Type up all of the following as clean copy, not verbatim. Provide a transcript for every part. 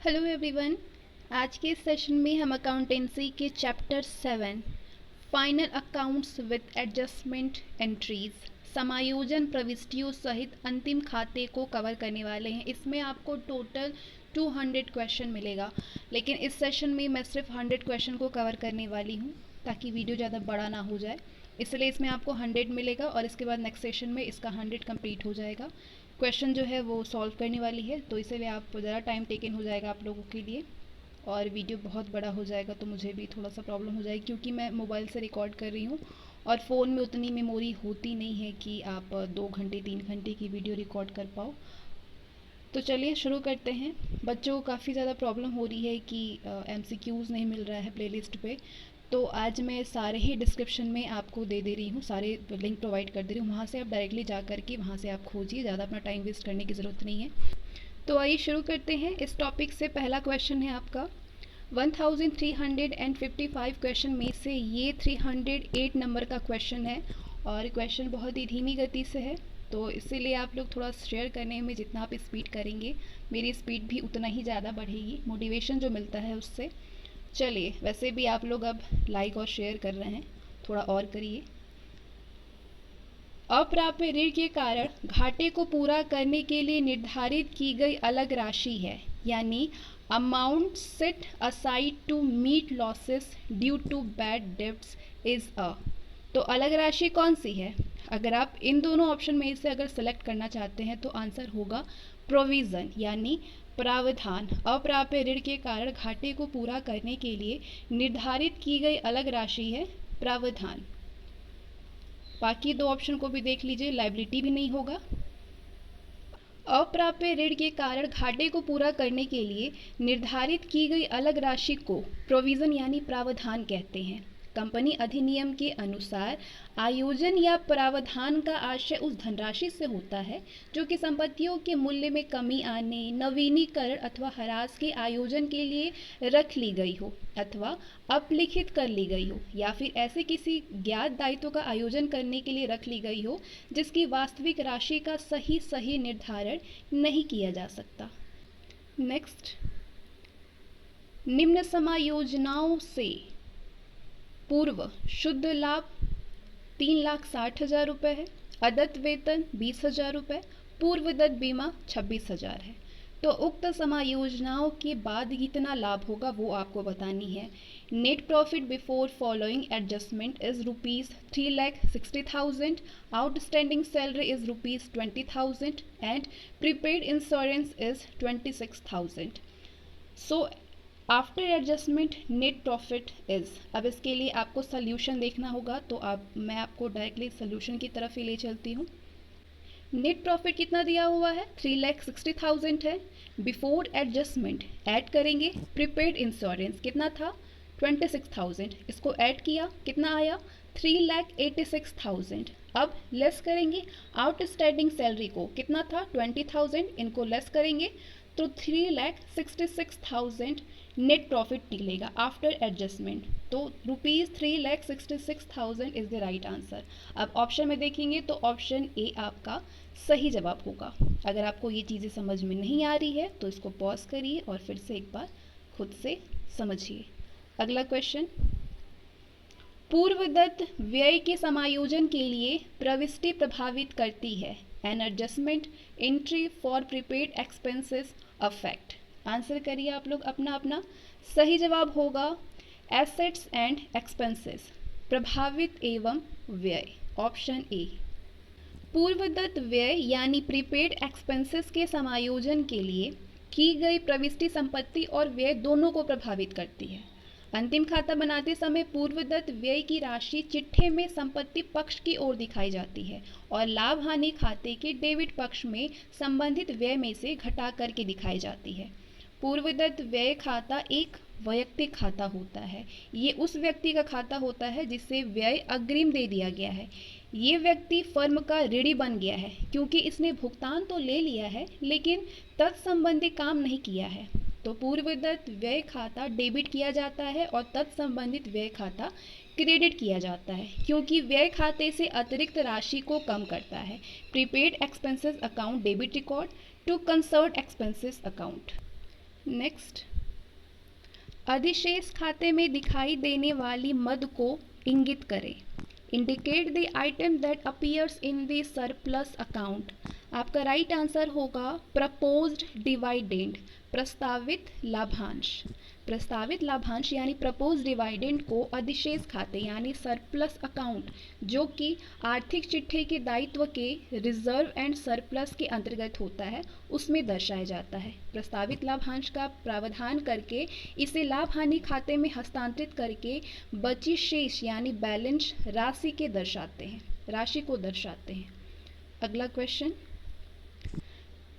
Hello everyone. आज के इस सेशन में हम अकाउंटेंसी के chapter 7 final accounts with adjustment entries समायोजन प्रविष्टियों सहित अंतिम खाते को कवर करने वाले हैं। इसमें आपको टोटल 200 क्वेश्चन मिलेगा, लेकिन इस सेशन में मैं सिर्फ 100 क्वेश्चन को कवर करने वाली हूँ ताकि वीडियो ज़्यादा बड़ा ना हो जाए। इसलिए इसमें आपको 100 मिलेगा और इसके बाद नेक्स्ट सेशन में इसका 100 कंप्लीट हो जाएगा। क्वेश्चन जो है वो सॉल्व करने वाली है, तो इसीलिए आप ज़्यादा टाइम टेकन हो जाएगा आप लोगों के लिए और वीडियो बहुत बड़ा हो जाएगा, तो मुझे भी थोड़ा सा प्रॉब्लम हो जाएगी क्योंकि मैं मोबाइल से रिकॉर्ड कर रही हूँ और फ़ोन में उतनी मेमोरी होती नहीं है कि आप 2 घंटे 3 घंटे की वीडियो रिकॉर्ड कर पाओ। तो चलिए शुरू करते हैं। बच्चों को काफ़ी ज़्यादा प्रॉब्लम हो रही है कि MCQs नहीं मिल रहा है प्लेलिस्ट पे, तो आज मैं सारे ही डिस्क्रिप्शन में आपको दे रही हूँ, सारे लिंक प्रोवाइड कर दे रही हूँ, वहाँ से आप डायरेक्टली जा कर के वहाँ से आप खोजिए, ज़्यादा अपना टाइम वेस्ट करने की ज़रूरत नहीं है। तो आइए शुरू करते हैं इस टॉपिक से। पहला क्वेश्चन है आपका 1355 क्वेश्चन में से ये 308 नंबर का क्वेश्चन है और क्वेश्चन बहुत ही धीमी गति से है, तो इसीलिए आप लोग थोड़ा शेयर करने में जितना आप स्पीड करेंगे मेरी स्पीड भी उतना ही ज़्यादा बढ़ेगी, मोटिवेशन जो मिलता है उससे। चलिए, वैसे भी आप लोग अब लाइक और शेयर कर रहे हैं, थोड़ा और करिए। अप्राप्य ऋण के कारण घाटे को पूरा करने के लिए निर्धारित की गई अलग राशि है, यानी amount set aside to meet losses due to bad debts is a. तो अलग राशि कौन सी है? अगर आप इन दोनों ऑप्शन में से अगर सेलेक्ट करना चाहते हैं तो आंसर होगा प्रोविज़न, यानी प्रावधान। अप्राप्य ऋण के कारण घाटे को पूरा करने के लिए निर्धारित की गई अलग राशि है प्रावधान। बाकी दो ऑप्शन को भी देख लीजिए, लायबिलिटी भी नहीं होगा। अप्राप्य ऋण के कारण घाटे को पूरा करने के लिए निर्धारित की गई अलग राशि को प्रोविज़न यानी प्रावधान कहते हैं। कंपनी अधिनियम के अनुसार आयोजन या प्रावधान का आशय उस धनराशि से होता है जो कि संपत्तियों के मूल्य में कमी आने, नवीनीकरण अथवा ह्रास के आयोजन के लिए रख ली गई हो अथवा अपलिखित कर ली गई हो, या फिर ऐसे किसी ज्ञात दायित्व का आयोजन करने के लिए रख ली गई हो जिसकी वास्तविक राशि का सही निर्धारण नहीं किया जा सकता। नेक्स्ट, निम्न समायोजनाओं से पूर्व शुद्ध लाभ 3,60,000 रुपये है, अदत्त वेतन 20,000 रुपये, पूर्वदत्त बीमा 26,000 है। तो उक्त समायोजनाओं के बाद कितना लाभ होगा वो आपको बतानी है। Net profit before following adjustment is ₹3,60,000, outstanding salary is ₹20,000 and prepaid insurance is 26,000। So after adjustment net profit is. अब इसके लिए आपको सोल्यूशन देखना होगा, तो मैं आपको डायरेक्टली सोल्यूशन की तरफ ही ले चलती हूँ। नेट प्रॉफिट कितना दिया हुआ है? 3,60,000 है। बिफोर एडजस्टमेंट ऐड करेंगे प्रीपेड इंश्योरेंस कितना था? 26,000। इसको ऐड किया कितना आया? 3,86,000। अब लेस करेंगे आउटस्टैंडिंग सैलरी को, कितना था? 20,000। इनको लेस करेंगे तो 3,66,000 नेट प्रॉफिट निकलेगा आफ्टर एडजस्टमेंट। तो ₹3,66,000 इज द राइट आंसर। अब ऑप्शन में देखेंगे तो ऑप्शन ए आपका सही जवाब होगा। अगर आपको ये चीज़ें समझ में नहीं आ रही है तो इसको पॉज करिए और फिर से एक बार खुद से समझिए। अगला क्वेश्चन, पूर्वदत्त व्यय के समायोजन के लिए प्रविष्टि प्रभावित करती है। An adjustment entry for prepaid expenses affect. Answer करिए आप लोग अपना अपना। सही जवाब होगा एसेट्स एंड एक्सपेंसेस, प्रभावित एवं व्यय, ऑप्शन ए। पूर्वदत्त व्यय यानी प्रीपेड एक्सपेंसेस के समायोजन के लिए की गई प्रविष्टि संपत्ति और व्यय दोनों को प्रभावित करती है। अंतिम खाता बनाते समय पूर्वदत्त व्यय की राशि चिट्ठे में संपत्ति पक्ष की ओर दिखाई जाती है और लाभ हानि खाते के डेबिट पक्ष में संबंधित व्यय में से घटा करके दिखाई जाती है। पूर्वदत्त व्यय खाता एक वैयक्तिक खाता होता है। ये उस व्यक्ति का खाता होता है जिसे व्यय अग्रिम दे दिया गया है। ये व्यक्ति फर्म का ऋणी बन गया है क्योंकि इसने भुगतान तो ले लिया है लेकिन तत्संबंधी काम नहीं किया है। तो पूर्वदत्त व्यय खाता डेबिट किया जाता है और तत्संबंधित व्यय खाता क्रेडिट किया जाता है क्योंकि व्यय खाते से अतिरिक्त राशि को कम करता है। Prepaid expenses account debit record to concert expenses account. Next, अधिशेष खाते में दिखाई देने वाली मद को इंगित करें। Indicate the item that appears in the surplus account. आपका राइट आंसर होगा प्रपोज्ड डिवाइडेंड, प्रस्तावित लाभांश। प्रस्तावित लाभांश यानी प्रपोज डिवाइडेंड को अधिशेष खाते यानी सरप्लस अकाउंट, जो कि आर्थिक चिट्ठे के दायित्व के रिजर्व एंड सरप्लस के अंतर्गत होता है, उसमें दर्शाया जाता है। प्रस्तावित लाभांश का प्रावधान करके इसे लाभ हानि खाते में हस्तांतरित करके बची शेष यानी बैलेंस राशि के दर्शाते हैं, राशि को दर्शाते हैं। अगला क्वेश्चन,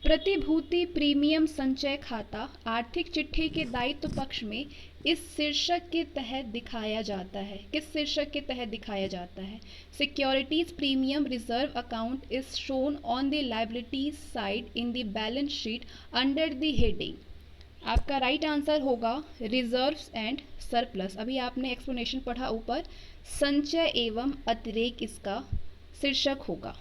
प्रतिभूति प्रीमियम संचय खाता आर्थिक चिट्ठे के दायित्व पक्ष में इस शीर्षक के तहत दिखाया जाता है। किस शीर्षक के तहत दिखाया जाता है? Securities premium reserve account is shown on the liabilities side in the balance sheet under the heading. आपका राइट आंसर होगा रिजर्व्स एंड सरप्लस। अभी आपने एक्सप्लेनेशन पढ़ा ऊपर, संचय एवं अतिरेक इसका शीर्षक होगा।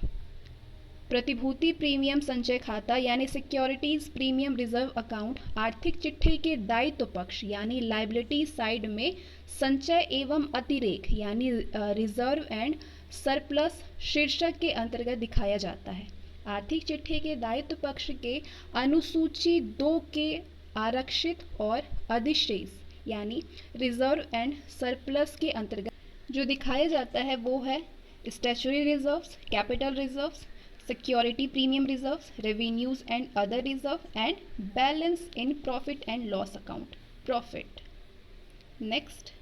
प्रतिभूति प्रीमियम संचय खाता यानी सिक्योरिटीज प्रीमियम रिजर्व अकाउंट आर्थिक चिट्ठे के दायित्व पक्ष यानी लायबिलिटी साइड में संचय एवं अतिरेक यानी रिजर्व एंड सरप्लस शीर्षक के अंतर्गत दिखाया जाता है। आर्थिक चिट्ठे के दायित्व पक्ष के अनुसूची 2 के आरक्षित और अधिशेष यानी रिजर्व एंड सरप्लस के अंतर्गत जो दिखाया जाता है वो है statutory reserves, capital reserves, security premium reserves, revenues and other reserve and balance in profit and loss account, profit. Next,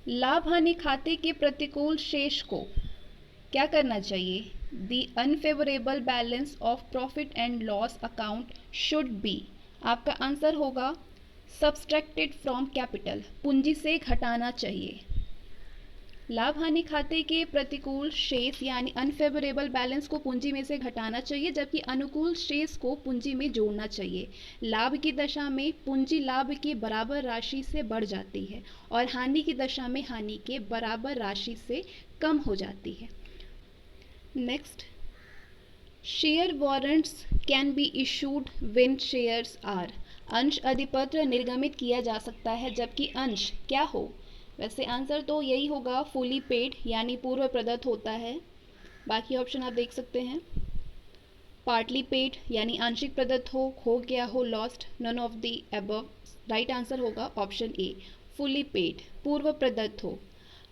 लाभ हानि खाते के प्रतिकूल शेष को क्या करना चाहिए? The unfavourable balance of profit and loss account should be. आपका आंसर होगा सब्सट्रैक्टेड फ्रॉम कैपिटल, पूंजी से घटाना चाहिए। लाभ हानि खाते के प्रतिकूल शेष यानी अनफेवरेबल बैलेंस को पूंजी में से घटाना चाहिए, जबकि अनुकूल शेष को पूंजी में जोड़ना चाहिए। लाभ की दशा में पूंजी लाभ के बराबर राशि से बढ़ जाती है और हानि की दशा में हानि के बराबर राशि से कम हो जाती है। Next, share warrants can be issued when shares are. अंश अधिपत्र निर्गमित किया जा सकता है जबकि अंश क्या हो? वैसे आंसर तो यही होगा फुली पेड यानी पूर्व प्रदत्त होता है। बाकी ऑप्शन आप देख सकते हैं। पार्टली पेड यानी आंशिक प्रदत्त हो, खो गया हो, lost, none of the above. Right answer होगा ऑप्शन ए, फुली पेड, पूर्व प्रदत्त हो।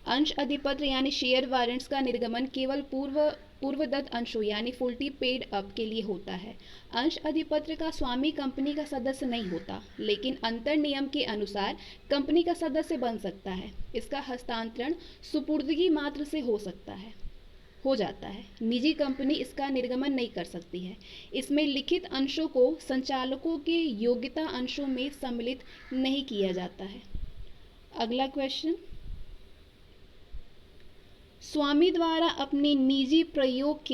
अंश अधिपत्र यानी शेयर वारंट्स का निर्गमन केवल पूर्वदत्त अंशों यानी फुल्टी पेड अप के लिए होता है। अंश अधिपत्र का स्वामी कंपनी का सदस्य नहीं होता, लेकिन अंतर नियम के अनुसार कंपनी का सदस्य बन सकता है। इसका हस्तांतरण सुपुर्दगी मात्र से हो जाता है। निजी कंपनी इसका निर्गमन नहीं कर सकती है। इसमें लिखित अंशों को संचालकों के योग्यता अंशों में सम्मिलित नहीं किया जाता है। अगला क्वेश्चन, स्वामी द्वारा अपने निजी प्रयोग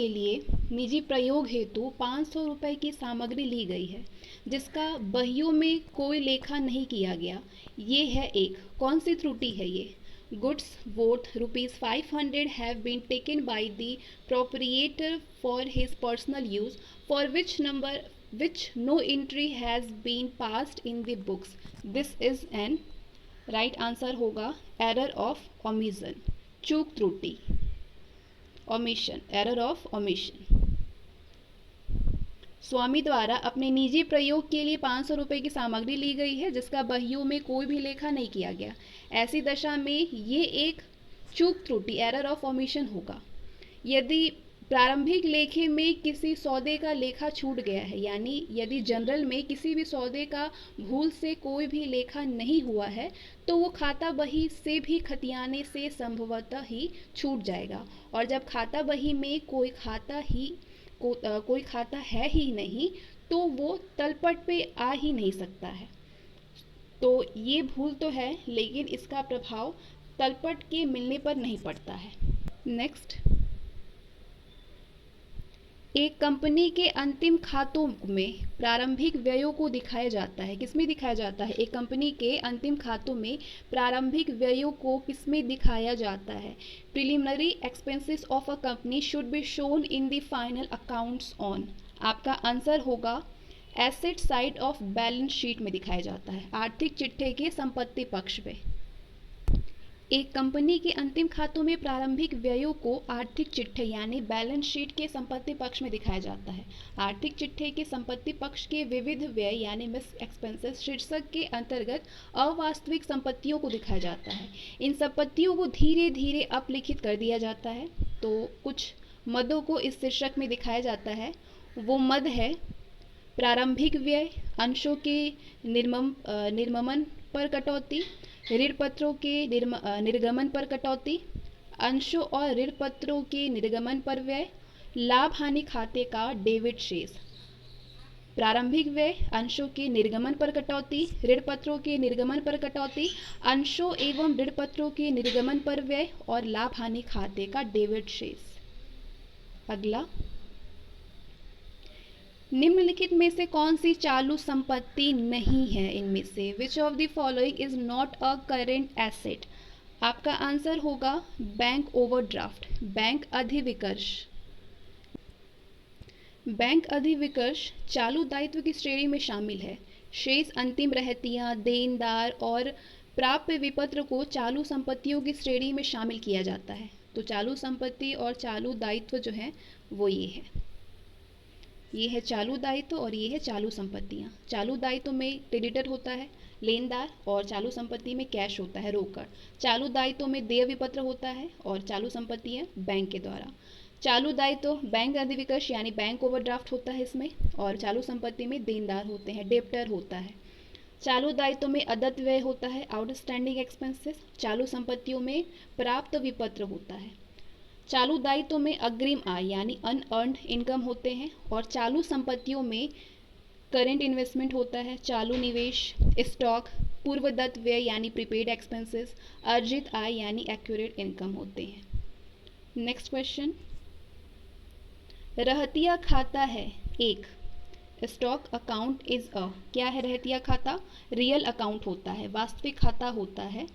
हेतु 500 रुपये की सामग्री ली गई है जिसका बहियों में कोई लेखा नहीं किया गया। ये है एक, कौन सी त्रुटि है ये? Goods worth ₹500 have been taken by the proprietor for his personal use, for which no entry has been passed in the books. This is an right answer होगा error of omission, चूक त्रुटि, omission, error of omission। स्वामी द्वारा अपने निजी प्रयोग के लिए 500 रुपये की सामग्री ली गई है जिसका बहियों में कोई भी लेखा नहीं किया गया। ऐसी दशा में ये एक चूक त्रुटि एरर ऑफ ओमिशन होगा। यदि प्रारंभिक लेखे में किसी सौदे का लेखा छूट गया है, यानी यदि जनरल में किसी भी सौदे का भूल से कोई भी लेखा नहीं हुआ है, तो वो खाता बही से भी खतियाने से संभवतः ही छूट जाएगा। और जब खाता बही में कोई खाता है ही नहीं तो वो तलपट पे आ ही नहीं सकता है। तो ये भूल तो है, लेकिन इसका प्रभाव तलपट के मिलने पर नहीं पड़ता है। नेक्स्ट, एक कंपनी के अंतिम खातों में प्रारंभिक व्ययों को दिखाया जाता है। किसमें दिखाया जाता है? एक कंपनी के अंतिम खातों में प्रारंभिक व्ययों को किसमें दिखाया जाता है? Preliminary expenses of a company should be shown in the final accounts on. आपका आंसर होगा asset side of balance sheet में दिखाया जाता है, आर्थिक चिट्ठे के संपत्ति पक्ष में। एक कंपनी के अंतिम खातों में प्रारंभिक व्ययों को आर्थिक चिट्ठे यानी बैलेंस शीट के संपत्ति पक्ष में दिखाया जाता है। आर्थिक चिट्ठे के संपत्ति पक्ष के विविध व्यय यानी मिस एक्सपेंसेस शीर्षक के अंतर्गत अवास्तविक संपत्तियों को दिखाया जाता है। इन संपत्तियों को धीरे धीरे अपलिखित कर दिया जाता है। तो कुछ मदों को इस शीर्षक में दिखाया जाता है। वो मद है प्रारंभिक व्यय, अंशों के निर्गमन पर कटौती, ऋण पत्रों के निर्गमन पर कटौती, अंशों और ऋण पत्रों के निर्गमन पर व्यय, लाभ हानि खाते का डेबिट शेष। प्रारंभिक व्यय, अंशों के निर्गमन पर कटौती, ऋण पत्रों के निर्गमन पर कटौती, अंशों एवं ऋण पत्रों के निर्गमन पर व्यय और लाभ हानि खाते का डेबिट शेष। अगला, निम्नलिखित में से कौन सी चालू संपत्ति नहीं है इनमें से? Which of the following is not a current asset? आपका आंसर होगा बैंक ओवरड्राफ्ट, बैंक अधिविकर्ष। बैंक अधिविकर्ष चालू दायित्व की श्रेणी में शामिल है। शेष अंतिम रहतियां, देनदार और प्राप्य विपत्र को चालू संपत्तियों की श्रेणी में शामिल किया जाता है। तो चालू संपत्ति और चालू दायित्व जो है वो ये है। ये है चालू दायित्व और ये है चालू संपत्तियाँ। चालू दायित्व में क्रेडिटर होता है लेनदार और चालू संपत्ति में कैश होता है रोकड़। चालू दायित्व में देय विपत्र होता है और चालू संपत्तियाँ बैंक के द्वारा। चालू दायित्व बैंक अधिविकर्ष यानी बैंक ओवरड्राफ्ट होता है इसमें, और चालू संपत्ति में देनदार होते हैं, डेब्टर होता है। चालू दायित्व में अदत्त व्यय होता है, आउटस्टैंडिंग एक्सपेंसेस। चालू संपत्तियों में प्राप्त विपत्र होता है। चालू दायित्व में अग्रिम आय यानी अनअर्न्ड इनकम होते हैं, और चालू संपत्तियों में करेंट इन्वेस्टमेंट होता है, चालू निवेश, स्टॉक, पूर्वदत्त व्यय यानी प्रीपेड एक्सपेंसेस, अर्जित आय यानी एक्यूरेट इनकम होते हैं। नेक्स्ट क्वेश्चन, रहतिया खाता है एक। स्टॉक अकाउंट इज अ, क्या है रहतिया खाता? रियल अकाउंट होता है, वास्तविक खाता होता है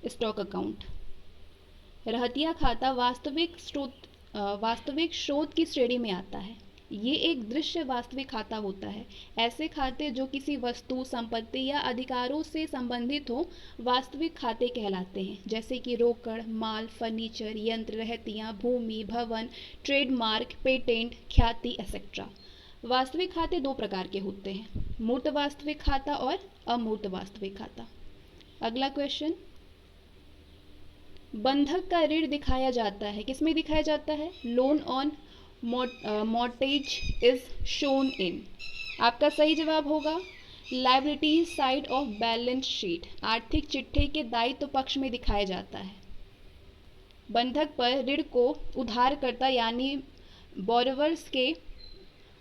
स्टॉक अकाउंट। रहतिया खाता वास्तविक स्रोत की श्रेणी में आता है। ये एक दृश्य वास्तविक खाता होता है। ऐसे खाते जो किसी वस्तु, संपत्ति या अधिकारों से संबंधित हो वास्तविक खाते कहलाते हैं, जैसे कि रोकड़, माल, फर्नीचर, यंत्र, रहतियां, भूमि, भवन, ट्रेडमार्क, पेटेंट, ख्याति एक्सेट्रा। वास्तविक खाते दो प्रकार के होते हैं, मूर्त वास्तविक खाता और अमूर्त वास्तविक खाता। अगला क्वेश्चन, बंधक का ऋण दिखाया जाता है, किसमें दिखाया जाता है? Loan on mortgage is shown in. आपका सही जवाब होगा liability side of balance sheet, आर्थिक चिट्ठे के दायित्व पक्ष में दिखाया जाता है। बंधक पर ऋण को उधारकर्ता यानी बोरोवर्स के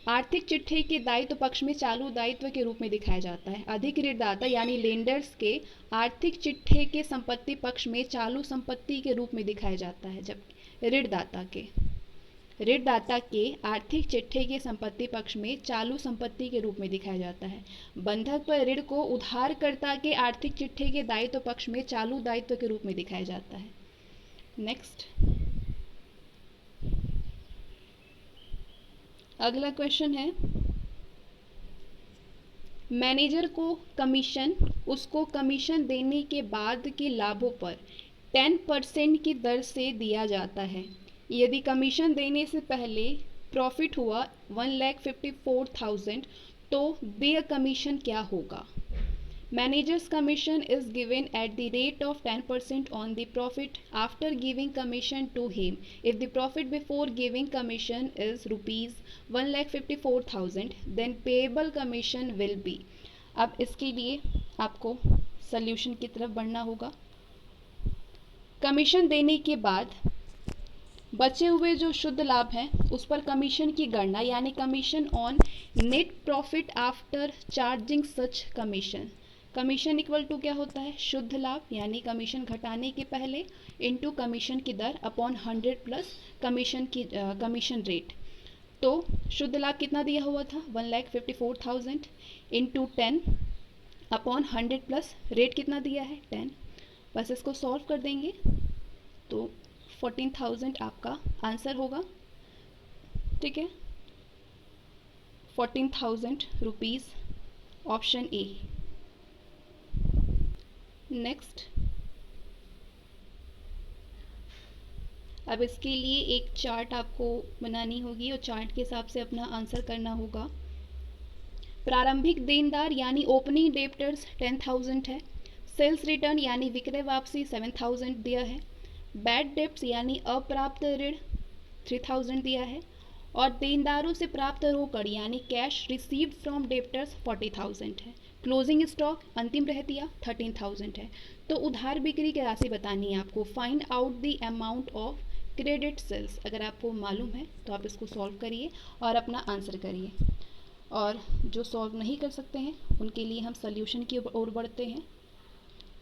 आर्थिक चिट्ठे के दायित्व पक्ष में चालू दायित्व के रूप में दिखाया जाता है। अधिक ऋणदाता यानी लेंडर्स के आर्थिक चिट्ठे के संपत्ति पक्ष में चालू संपत्ति के रूप में दिखाया जाता है, जबकि ऋणदाता के आर्थिक चिट्ठे के संपत्ति पक्ष में चालू संपत्ति के रूप में दिखाया जाता है। बंधक पर ऋण को उधारकर्ता के आर्थिक चिट्ठे के दायित्व पक्ष में चालू दायित्व के रूप में दिखाया जाता है। नेक्स्ट, अगला क्वेश्चन है, मैनेजर को कमीशन उसको कमीशन देने के बाद के लाभों पर 10% की दर से दिया जाता है। यदि कमीशन देने से पहले प्रॉफिट हुआ 1,54,000 तो देय कमीशन क्या होगा? Manager's commission is given at the rate of 10% on the profit after giving commission to him. If the profit before giving commission is rupees 1,54,000, then payable commission will be. अब इसके लिए आपको solution की तरफ बढ़ना होगा। कमीशन देने के बाद बचे हुए जो शुद्ध लाभ हैं उस पर कमीशन की गणना यानी commission on net profit after charging such commission. Commission equal to क्या होता है? शुद्ध लाभ यानी कमीशन घटाने के पहले इनटू कमीशन की दर अपॉन 100 प्लस कमीशन रेट। तो शुद्ध लाभ कितना दिया हुआ था? 1,54,000 इंटू 10 अपॉन 100 प्लस रेट कितना दिया है? 10। बस इसको सॉल्व कर देंगे तो 14,000 आपका आंसर होगा। ठीक है, 14,000 रुपीज़, ऑप्शन ए। नेक्स्ट, अब इसके लिए एक चार्ट आपको बनानी होगी और चार्ट के हिसाब से अपना आंसर करना होगा। प्रारंभिक देनदार यानी ओपनिंग डेप्टर्स 10,000 है, सेल्स रिटर्न यानी विक्रय वापसी 7,000 दिया है, बैड डेप्ट्स यानी अप्राप्त ऋण 3,000 दिया है, और देनदारों से प्राप्त रोकड़ यानी कैश रिसीव्ड फ्रॉम डेप्टर्स 40,000 है। क्लोजिंग स्टॉक अंतिम रहतिया 13,000 है। तो उधार बिक्री की राशि बतानी है आपको। Find out the amount of credit sales. अगर आपको मालूम है तो आप इसको सॉल्व करिए और अपना आंसर करिए, और जो सॉल्व नहीं कर सकते हैं उनके लिए हम सॉल्यूशन की ओर बढ़ते हैं।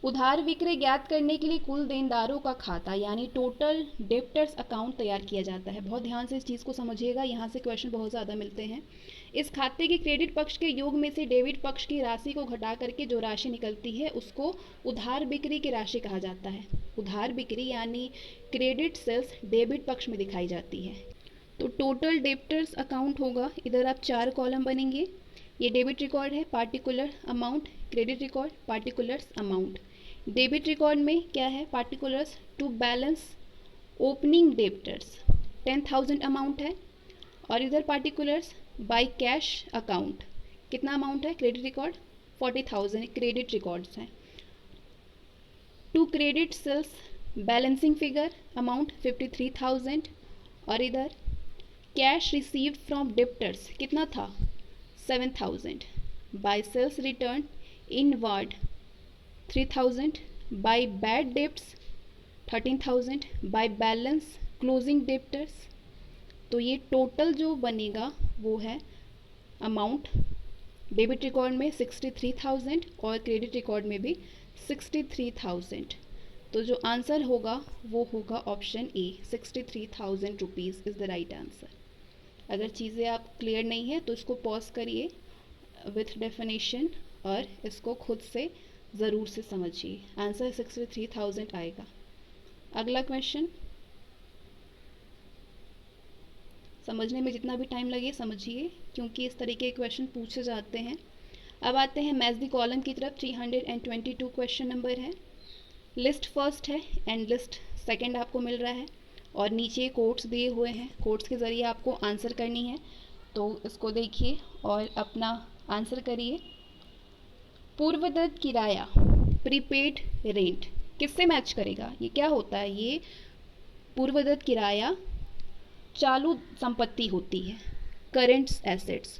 उधार विक्रय ज्ञात करने के लिए कुल देनदारों का खाता यानी टोटल डेप्टर्स अकाउंट तैयार किया जाता है। बहुत ध्यान से इस चीज़ को समझिएगा, यहाँ से क्वेश्चन बहुत ज़्यादा मिलते हैं। इस खाते के क्रेडिट पक्ष के योग में से डेबिट पक्ष की राशि को घटा करके जो राशि निकलती है उसको उधार बिक्री की राशि कहा जाता है। उधार बिक्री यानी क्रेडिट सेल्स डेबिट पक्ष में दिखाई जाती है। तो टोटल डेप्टर्स अकाउंट होगा, इधर आप 4 कॉलम बनेंगे। ये डेबिट रिकॉर्ड है, particular amount, credit record, particulars amount. Debit record में क्या है, particulars to balance opening debtors 10,000 amount है, और इधर पार्टिकुलर्स बाय कैश अकाउंट कितना अमाउंट है, क्रेडिट रिकॉर्ड 40,000 क्रेडिट रिकॉर्ड्स हैं। To credit sales balancing figure amount 53,000, और इधर कैश रिसीव्ड फ्रॉम डेप्टर्स कितना था 7,000, by sales return inward 3,000, by bad debts 13,000, by balance closing debtors. तो ये टोटल जो बनेगा वो है अमाउंट डेबिट रिकॉर्ड में 63,000 और क्रेडिट रिकॉर्ड में भी 63,000। तो जो आंसर होगा वो होगा option A, 63,000 rupees is the right answer. अगर चीज़ें आप क्लियर नहीं है तो इसको पॉज करिए विथ डेफिनेशन और इसको खुद से ज़रूर से समझिए। आंसर 63,000 आएगा। अगला क्वेश्चन, समझने में जितना भी टाइम लगे समझिए, क्योंकि इस तरीके के क्वेश्चन पूछे जाते हैं। अब आते हैं मैच द कॉलम की तरफ। 322 क्वेश्चन नंबर है। लिस्ट फर्स्ट है एंड लिस्ट सेकंड आपको मिल रहा है, और नीचे कोट्स दिए हुए हैं। कोट्स के ज़रिए आपको आंसर करनी है, तो इसको देखिए और अपना आंसर करिए। पूर्वदत्त किराया प्रीपेड रेंट किससे मैच करेगा? ये क्या होता है? ये पूर्वदत्त किराया चालू संपत्ति होती है, करेंट एसेट्स।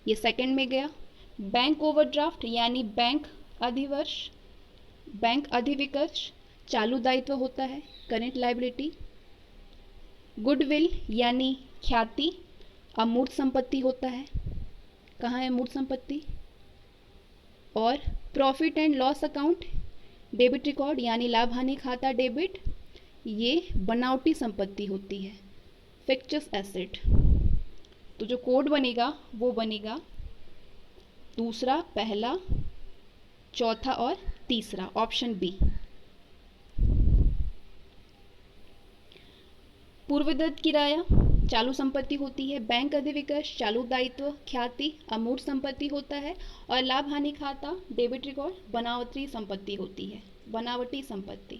ये सेकंड में गया। बैंक ओवरड्राफ्ट यानी बैंक अधिवर्ष, बैंक अधिविकर्ष चालू दायित्व होता है, करेंट लायबिलिटी। गुडविल यानी ख्याति अमूर्त संपत्ति होता है। कहाँ है अमूर्त संपत्ति? और profit and loss account debit record यानी लाभ हानि खाता डेबिट, ये बनावटी संपत्ति होती है, फिक्चर्स एसेट। तो जो कोड बनेगा वो बनेगा दूसरा, पहला, चौथा और तीसरा, ऑप्शन बी। पूर्वदत्त किराया चालू संपत्ति होती है, बैंक अधिविकर्ष चालू दायित्व, ख्याति अमूर्त संपत्ति होता है, और लाभ हानि खाता डेबिट रिकॉर्ड बनावटी संपत्ति होती है, बनावटी संपत्ति।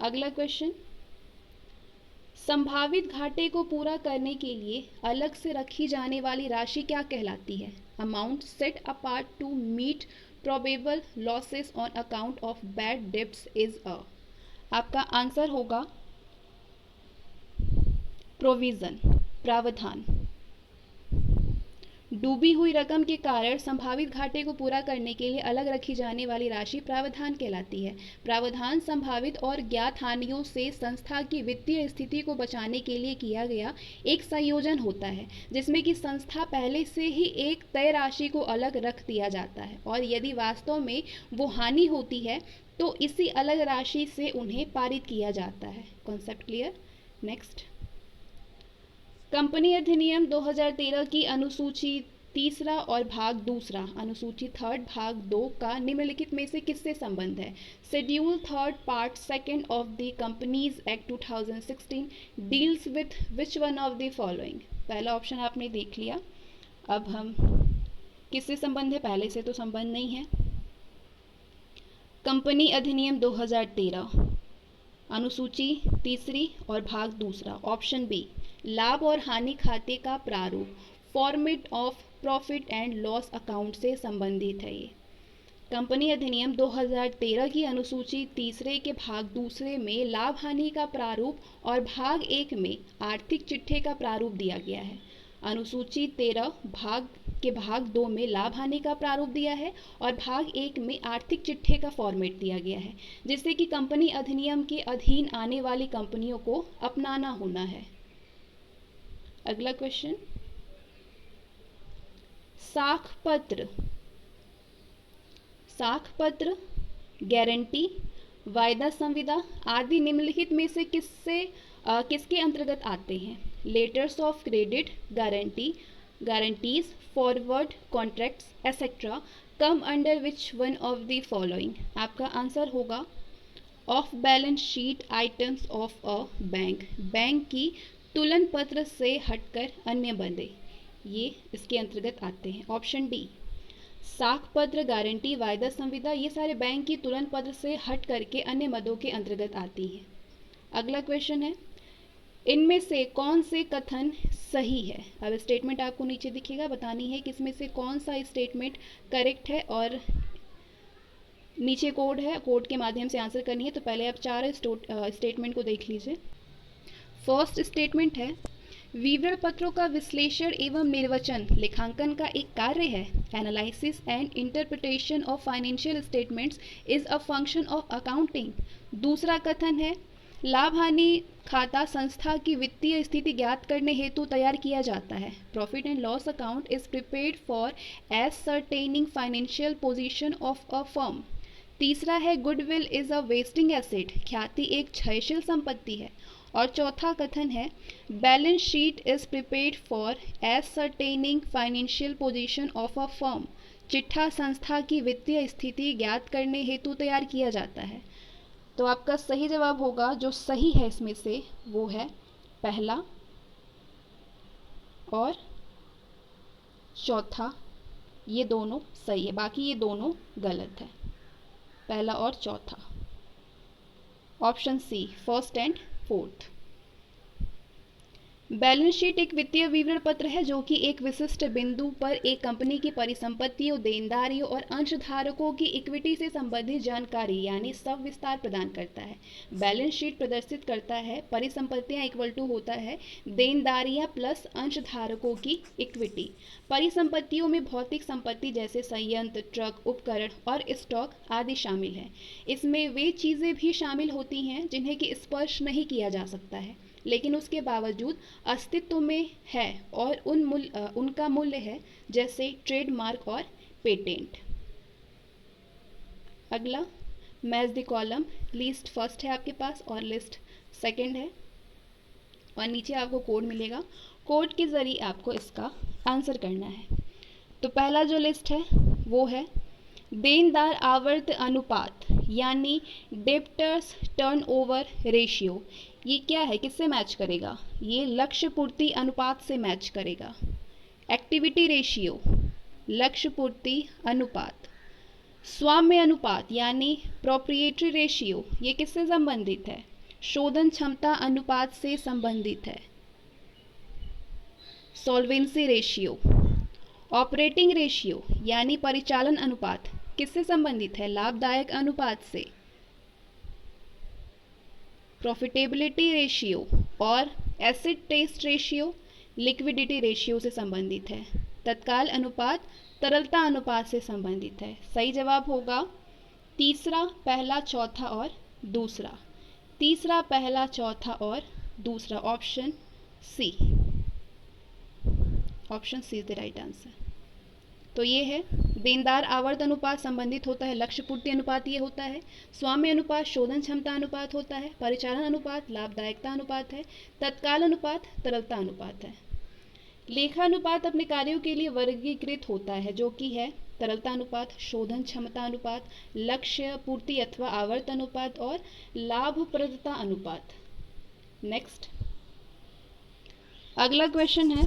अगला क्वेश्चन, संभावित घाटे को पूरा करने के लिए अलग से रखी जाने वाली राशि क्या कहलाती है? Amount set apart to meet probable losses on account of bad debts is a. आपका आंसर होगा प्रोविजन, प्रावधान। डूबी हुई रकम के कारण संभावित घाटे को पूरा करने के लिए अलग रखी जाने वाली राशि प्रावधान कहलाती है। प्रावधान संभावित और ज्ञात हानियों से संस्था की वित्तीय स्थिति को बचाने के लिए किया गया एक संयोजन होता है, जिसमें कि संस्था पहले से ही एक तय राशि को अलग रख दिया जाता है, और यदि वास्तव में वो हानि होती है तो इसी अलग राशि से उन्हें पारित किया जाता है। Concept clear? नेक्स्ट, कंपनी अधिनियम 2013 की अनुसूची तीसरा और भाग दूसरा, अनुसूची थर्ड भाग 2 का निम्नलिखित में से किससे संबंध है? Schedule third part second of the companies act 2016 deals with which one of the following? पहला ऑप्शन आपने देख लिया, अब हम किससे संबंध है, पहले से तो संबंध नहीं है। कंपनी अधिनियम 2013 अनुसूची तीसरी और भाग दूसरा, ऑप्शन बी, लाभ और हानि खाते का प्रारूप, format of profit and loss account से संबंधित है। ये कंपनी अधिनियम 2013 की अनुसूची तीसरे के भाग दूसरे में लाभ हानि का प्रारूप और भाग एक में आर्थिक चिट्ठे का प्रारूप दिया गया है। अनुसूची 13 भाग दो में लाभ हानि का प्रारूप दिया है और भाग एक में आर्थिक चिट्ठे का फॉर्मेट दिया गया है, जिससे कि कंपनी अधिनियम के अधीन आने वाली कंपनियों को अपनाना होना है। अगला क्वेश्चन, साख पत्र, गारंटी, वायदा संविदा आदि निम्नलिखित में से किसके अंतर्गत आते हैं? Letters of credit, guarantees, forward contracts etcetera come under which one of the following? आपका आंसर होगा of balance sheet items of a bank की तुलन पत्र से हटकर अन्य बंदे, ये इसके अंतर्गत आते हैं। ऑप्शन डी, साख पत्र, गारंटी, वायदा संविदा ये सारे बैंक की तुलन पत्र से हट करके अन्य मदों के अंतर्गत आती है। अगला क्वेश्चन है, इनमें से कौन से कथन सही है? अब स्टेटमेंट आपको नीचे दिखेगा, बतानी है कि इसमें से कौन सा स्टेटमेंट करेक्ट है और नीचे कोड है, कोड के माध्यम से आंसर करनी है। तो पहले आप चार स्टेटमेंट को देख लीजिए। फर्स्ट स्टेटमेंट है, विवरण पत्रों का विश्लेषण एवं निर्वचन लेखांकन का एक कार्य है। Analysis and interpretation of financial statements is a function of accounting. दूसरा कथन है, लाभ हानि खाता संस्था की वित्तीय स्थिति ज्ञात करने हेतु तैयार किया जाता है। Profit and loss account is prepared for ascertaining financial position of a firm. तीसरा है, goodwill is a wasting asset, ख्याति एक क्षयशील संपत्ति है। और चौथा कथन है, balance sheet is prepared for ascertaining financial position of a firm. चिट्ठा संस्था की वित्तीय स्थिति ज्ञात करने हेतु तैयार किया जाता है। तो आपका सही जवाब होगा, जो सही है इसमें से, वो है पहला और चौथा, ये दोनों सही है, बाकी ये दोनों गलत है, पहला और चौथा। Option C, first and fourth. Balance sheet एक वित्तीय विवरण पत्र है जो कि एक विशिष्ट बिंदु पर एक कंपनी की परिसंपत्तियों, देनदारियों और अंशधारकों की इक्विटी से संबंधित जानकारी यानी सब विस्तार प्रदान करता है। बैलेंस शीट प्रदर्शित करता है परिसंपत्तियां इक्वल टू होता है देनदारियां प्लस अंशधारकों की इक्विटी। परिसंपत्तियों में भौतिक संपत्ति जैसे संयंत्र, ट्रक, उपकरण और स्टॉक आदि शामिल है। इसमें वे चीज़ें भी शामिल होती हैं जिन्हें कि स्पर्श नहीं किया जा सकता है, लेकिन उसके बावजूद अस्तित्व में है और उनका मूल्य है, जैसे ट्रेडमार्क और पेटेंट। अगला, match the column, list first है आपके पास और लिस्ट सेकंड है और नीचे आपको कोड मिलेगा। कोड के ज़रिए आपको इसका आंसर करना है। तो पहला जो लिस्ट है वो है देनदार आवर्त अनुपात यानी डेब्टर्स टर्नओवर रेशियो। ये क्या है, किससे मैच करेगा? ये लक्ष्य पूर्ति अनुपात से मैच करेगा। एक्टिविटी रेशियो, लक्ष्य पूर्ति अनुपात। स्वाम्य अनुपात यानी प्रोप्रिएटरी रेशियो, ये किससे संबंधित है? शोधन क्षमता अनुपात से संबंधित है। Solvency ratio. ऑपरेटिंग रेशियो यानी परिचालन अनुपात, किससे संबंधित है? लाभदायक अनुपात से। प्रॉफिटेबिलिटी रेशियो और acid test ratio liquidity ratio से संबंधित है। तत्काल अनुपात तरलता अनुपात से संबंधित है। सही जवाब होगा तीसरा, पहला, चौथा और दूसरा। तीसरा, पहला, चौथा और दूसरा, option C. Option C is the right answer. तो ये है देनदार आवर्त अनुपात संबंधित होता है लक्ष्य पूर्ति अनुपात, ये होता है। स्वाम्य अनुपात शोधन क्षमता अनुपात होता है। परिचालन अनुपात लाभदायकता अनुपात है। तत्काल अनुपात तरलता अनुपात है। लेखानुपात अपने कार्यों के लिए वर्गीकृत होता है, जो कि है तरलता अनुपात, शोधन क्षमता अनुपात, लक्ष्य पूर्ति अथवा आवर्त अनुपात और लाभप्रदता अनुपात। नेक्स्ट, अगला क्वेश्चन है,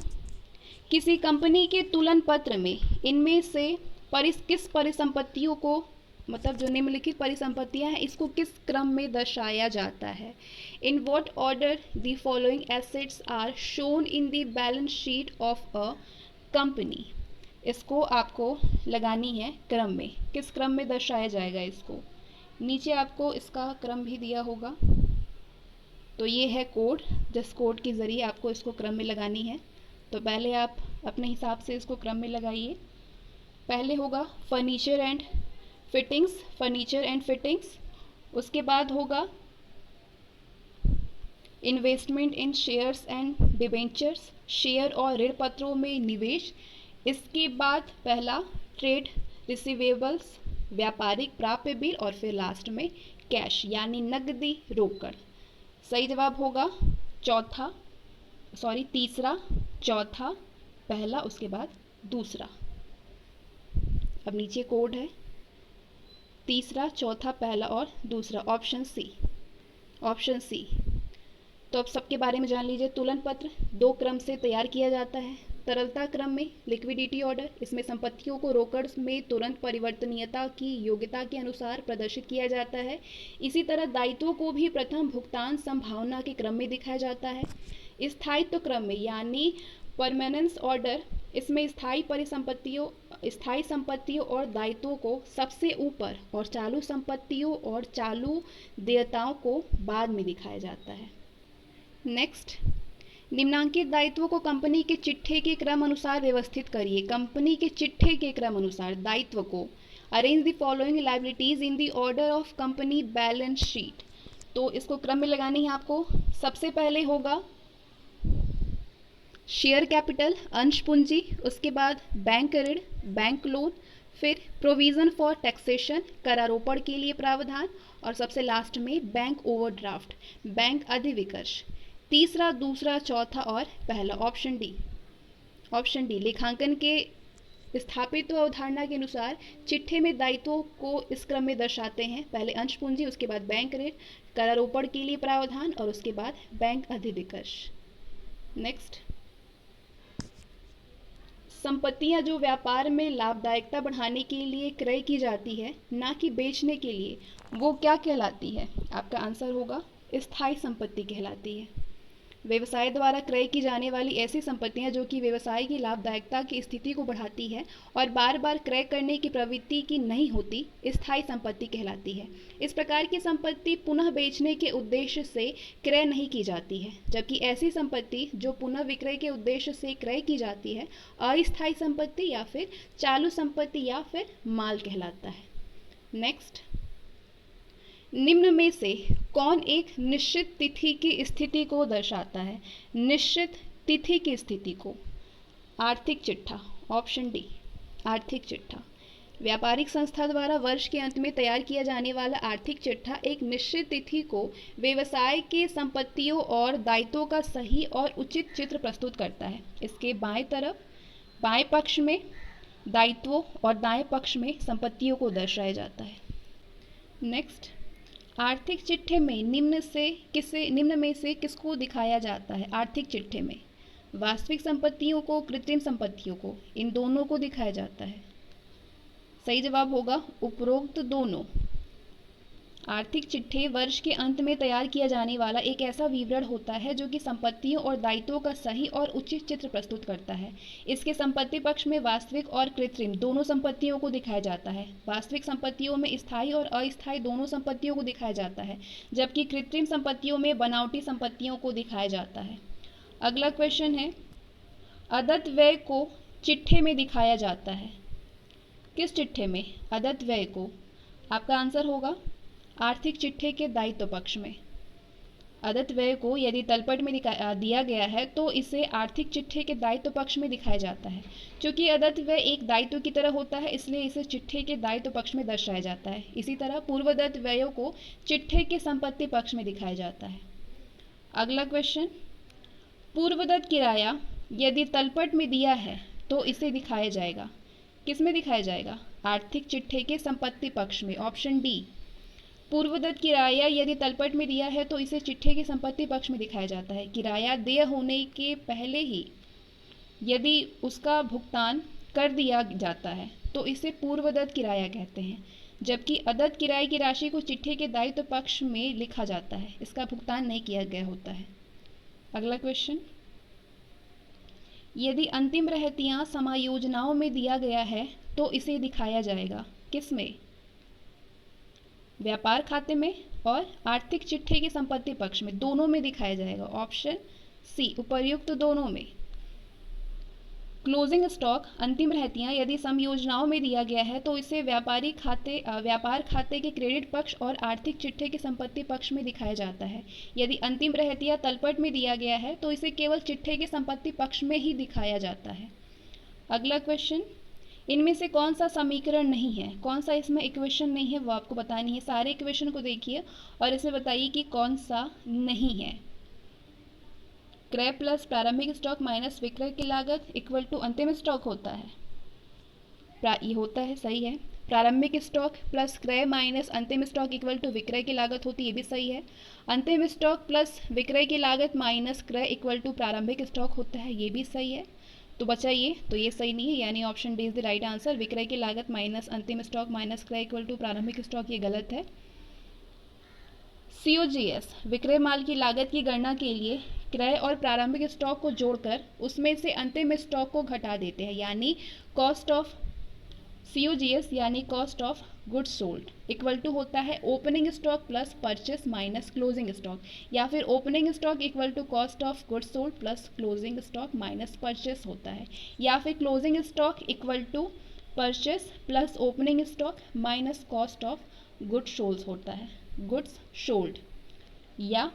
किसी कंपनी के तुलन पत्र में इनमें से किस परिसंपत्तियों को, मतलब जो निम्नलिखित परिसंपत्तियां हैं, इसको किस क्रम में दर्शाया जाता है? In what order the following assets are shown in the balance sheet of a company. इसको आपको लगानी है क्रम में, किस क्रम में दर्शाया जाएगा इसको। नीचे आपको इसका क्रम भी दिया होगा। तो ये है कोड, जिस कोड के ज़रिए आपको इसको क्रम में लगानी है। तो पहले आप अपने हिसाब से इसको क्रम में लगाइए। पहले होगा furniture and fittings, furniture and fittings. उसके बाद होगा investment in shares and debentures, share और ऋण पत्रों में निवेश। इसके बाद पहला ट्रेड रिसीवेबल्स, व्यापारिक प्राप्य बिल, और फिर लास्ट में कैश यानी नकदी रोकड़। सही जवाब होगा तीसरा, चौथा, पहला, उसके बाद दूसरा। अब नीचे कोड है, तीसरा, चौथा, पहला और दूसरा, ऑप्शन सी, ऑप्शन सी। तो अब सबके बारे में जान लीजिए। तुलन पत्र 2 क्रम से तैयार किया जाता है। तरलता क्रम में लिक्विडिटी ऑर्डर, इसमें संपत्तियों को रोकड़ में तुरंत परिवर्तनीयता की योग्यता के अनुसार प्रदर्शित किया जाता है। इसी तरह दायित्वों को भी प्रथम भुगतान संभावना के क्रम में दिखाया जाता है। स्थायित्व क्रम में यानी परमानेंस ऑर्डर, इसमें स्थायी संपत्तियों और दायित्वों को सबसे ऊपर और चालू संपत्तियों और चालू देयताओं को बाद में दिखाया जाता है। नेक्स्ट, निम्नांकित दायित्वों को कंपनी के चिट्ठे के क्रम अनुसार व्यवस्थित करिए। कंपनी के चिट्ठे के क्रम अनुसार दायित्व को arrange the following liabilities in the order of company balance sheet. तो इसको क्रम में लगानी है आपको। सबसे पहले होगा शेयर कैपिटल, अंश पूंजी, उसके बाद बैंक ऋण, बैंक लोन, फिर प्रोविज़न फॉर टैक्सेशन, करारोपण के लिए प्रावधान, और सबसे लास्ट में बैंक ओवरड्राफ्ट, बैंक अधिविकर्ष। तीसरा, दूसरा, चौथा और पहला, ऑप्शन डी, ऑप्शन डी। लेखांकन के स्थापित अवधारणा के अनुसार चिट्ठे में दायित्वों को इस क्रम में दर्शाते हैं। पहले अंश पूंजी, उसके बाद बैंक ऋण, करारोपण के लिए प्रावधान, और उसके बाद बैंक अधिविकर्ष। नेक्स्ट, संपत्तियां जो व्यापार में लाभदायकता बढ़ाने के लिए क्रय की जाती है, ना कि बेचने के लिए, वो क्या कहलाती है? आपका आंसर होगा स्थायी संपत्ति कहलाती है। व्यवसाय द्वारा क्रय की जाने वाली ऐसी संपत्तियां जो कि व्यवसाय की लाभदायकता की स्थिति को बढ़ाती है और बार बार क्रय करने की प्रवृत्ति की नहीं होती, स्थायी संपत्ति कहलाती है। इस प्रकार की संपत्ति पुनः बेचने के उद्देश्य से क्रय नहीं की जाती है, जबकि ऐसी संपत्ति जो पुनः विक्रय के उद्देश्य से क्रय की जाती है अस्थायी संपत्ति या फिर चालू संपत्ति या फिर माल कहलाता है। नेक्स्ट, निम्न में से कौन एक निश्चित तिथि की स्थिति को दर्शाता है? निश्चित तिथि की स्थिति को आर्थिक चिट्ठा, ऑप्शन डी, आर्थिक चिट्ठा। व्यापारिक संस्था द्वारा वर्ष के अंत में तैयार किया जाने वाला आर्थिक चिट्ठा एक निश्चित तिथि को व्यवसाय के संपत्तियों और दायित्वों का सही और उचित चित्र प्रस्तुत करता है। इसके बाएं पक्ष में दायित्वों और दाएं पक्ष में संपत्तियों को दर्शाया जाता है। नेक्स्ट, आर्थिक चिट्ठे में निम्न में से किसको दिखाया जाता है? आर्थिक चिट्ठे में वास्तविक संपत्तियों को, कृत्रिम संपत्तियों को, इन दोनों को दिखाया जाता है। सही जवाब होगा उपरोक्त दोनों। आर्थिक चिट्ठे वर्ष के अंत में तैयार किया जाने वाला एक ऐसा विवरण होता है जो कि संपत्तियों और दायित्वों का सही और उचित चित्र प्रस्तुत करता है। इसके संपत्ति पक्ष में वास्तविक और कृत्रिम दोनों संपत्तियों को दिखाया जाता है। वास्तविक संपत्तियों में स्थायी और अस्थायी दोनों संपत्तियों को दिखाया जाता है, जबकि कृत्रिम संपत्तियों में बनावटी संपत्तियों को दिखाया जाता है। अगला क्वेश्चन है, अदत्त व्यय को चिट्ठे में दिखाया जाता है। किस चिट्ठे में? अदत्त व्यय को। आपका आंसर होगा आर्थिक चिट्ठे के दायित्व पक्ष में। अदत्त व्यय को यदि तलपट में दिया गया है तो इसे आर्थिक चिट्ठे के दायित्व पक्ष में दिखाया जाता है। क्योंकि अदत्त व्यय एक दायित्व की तरह होता है, इसलिए इसे चिट्ठे के दायित्व पक्ष में दर्शाया जाता है। इसी तरह पूर्वदत्त व्ययों को चिट्ठे के संपत्ति पक्ष में दिखाया जाता है। अगला क्वेश्चन, पूर्वदत्त किराया यदि तलपट में दिया है तो इसे दिखाया जाएगा, किस में दिखाया जाएगा? आर्थिक चिट्ठे के संपत्ति पक्ष में, ऑप्शन डी। पूर्वदत्त किराया यदि तलपट में दिया है तो इसे चिट्ठे के संपत्ति पक्ष में दिखाया जाता है। किराया देय होने के पहले ही यदि उसका भुगतान कर दिया जाता है तो इसे पूर्वदत्त किराया कहते हैं, जबकि अदत्त किराए की राशि को चिट्ठी के दायित्व पक्ष में लिखा जाता है, इसका भुगतान नहीं किया गया होता है। अगला क्वेश्चन, यदि अंतिम रहतियां समायोजनाओं में दिया गया है तो इसे दिखाया जाएगा किस में? व्यापार खाते में और आर्थिक चिट्ठी के संपत्ति पक्ष में, दोनों में दिखाया जाएगा। ऑप्शन सी उपर्युक्त दोनों में। क्लोजिंग स्टॉक अंतिम रहतियां यदि समयोजनाओं में दिया गया है तो इसे व्यापार खाते के क्रेडिट पक्ष और आर्थिक चिट्ठे के संपत्ति पक्ष में दिखाया जाता है। यदि अंतिम रहतिया तलपट में दिया गया है तो इसे केवल चिट्ठे के संपत्ति पक्ष में ही दिखाया जाता है। अगला क्वेश्चन, इनमें से कौन सा समीकरण नहीं है, कौन सा इसमें इक्वेशन नहीं है वो आपको बतानी है। सारे इक्वेशन को देखिए और इसे बताइए कि कौन सा नहीं है। क्रय प्लस प्रारंभिक स्टॉक माइनस विक्रय की लागत इक्वल टू अंतिम स्टॉक होता है, ये होता है, सही है। प्रारंभिक स्टॉक प्लस क्रय माइनस अंतिम स्टॉक इक्वल टू विक्रय की लागत होती है, ये भी सही है। अंतिम स्टॉक प्लस विक्रय की लागत माइनस क्रय इक्वल टू प्रारंभिक स्टॉक होता है, ये भी सही है। तो बचा ये, तो ये सही नहीं है, यानी option D is the right answer. विक्रय की लागत माइनस अंतिम स्टॉक माइनस क्रय इक्वल टू प्रारंभिक स्टॉक, ये गलत है। COGS विक्रय माल की लागत की गणना के लिए क्रय और प्रारंभिक स्टॉक को जोड़कर उसमें से अंतिम स्टॉक को घटा देते हैं, यानी कॉस्ट ऑफ COGS यानी cost of goods sold equal to होता है opening stock plus purchase minus closing stock, या फिर opening stock equal to cost of goods sold plus closing stock minus purchase होता है, या फिर closing stock equal to purchase plus opening stock minus cost of goods sold होता है, goods sold, या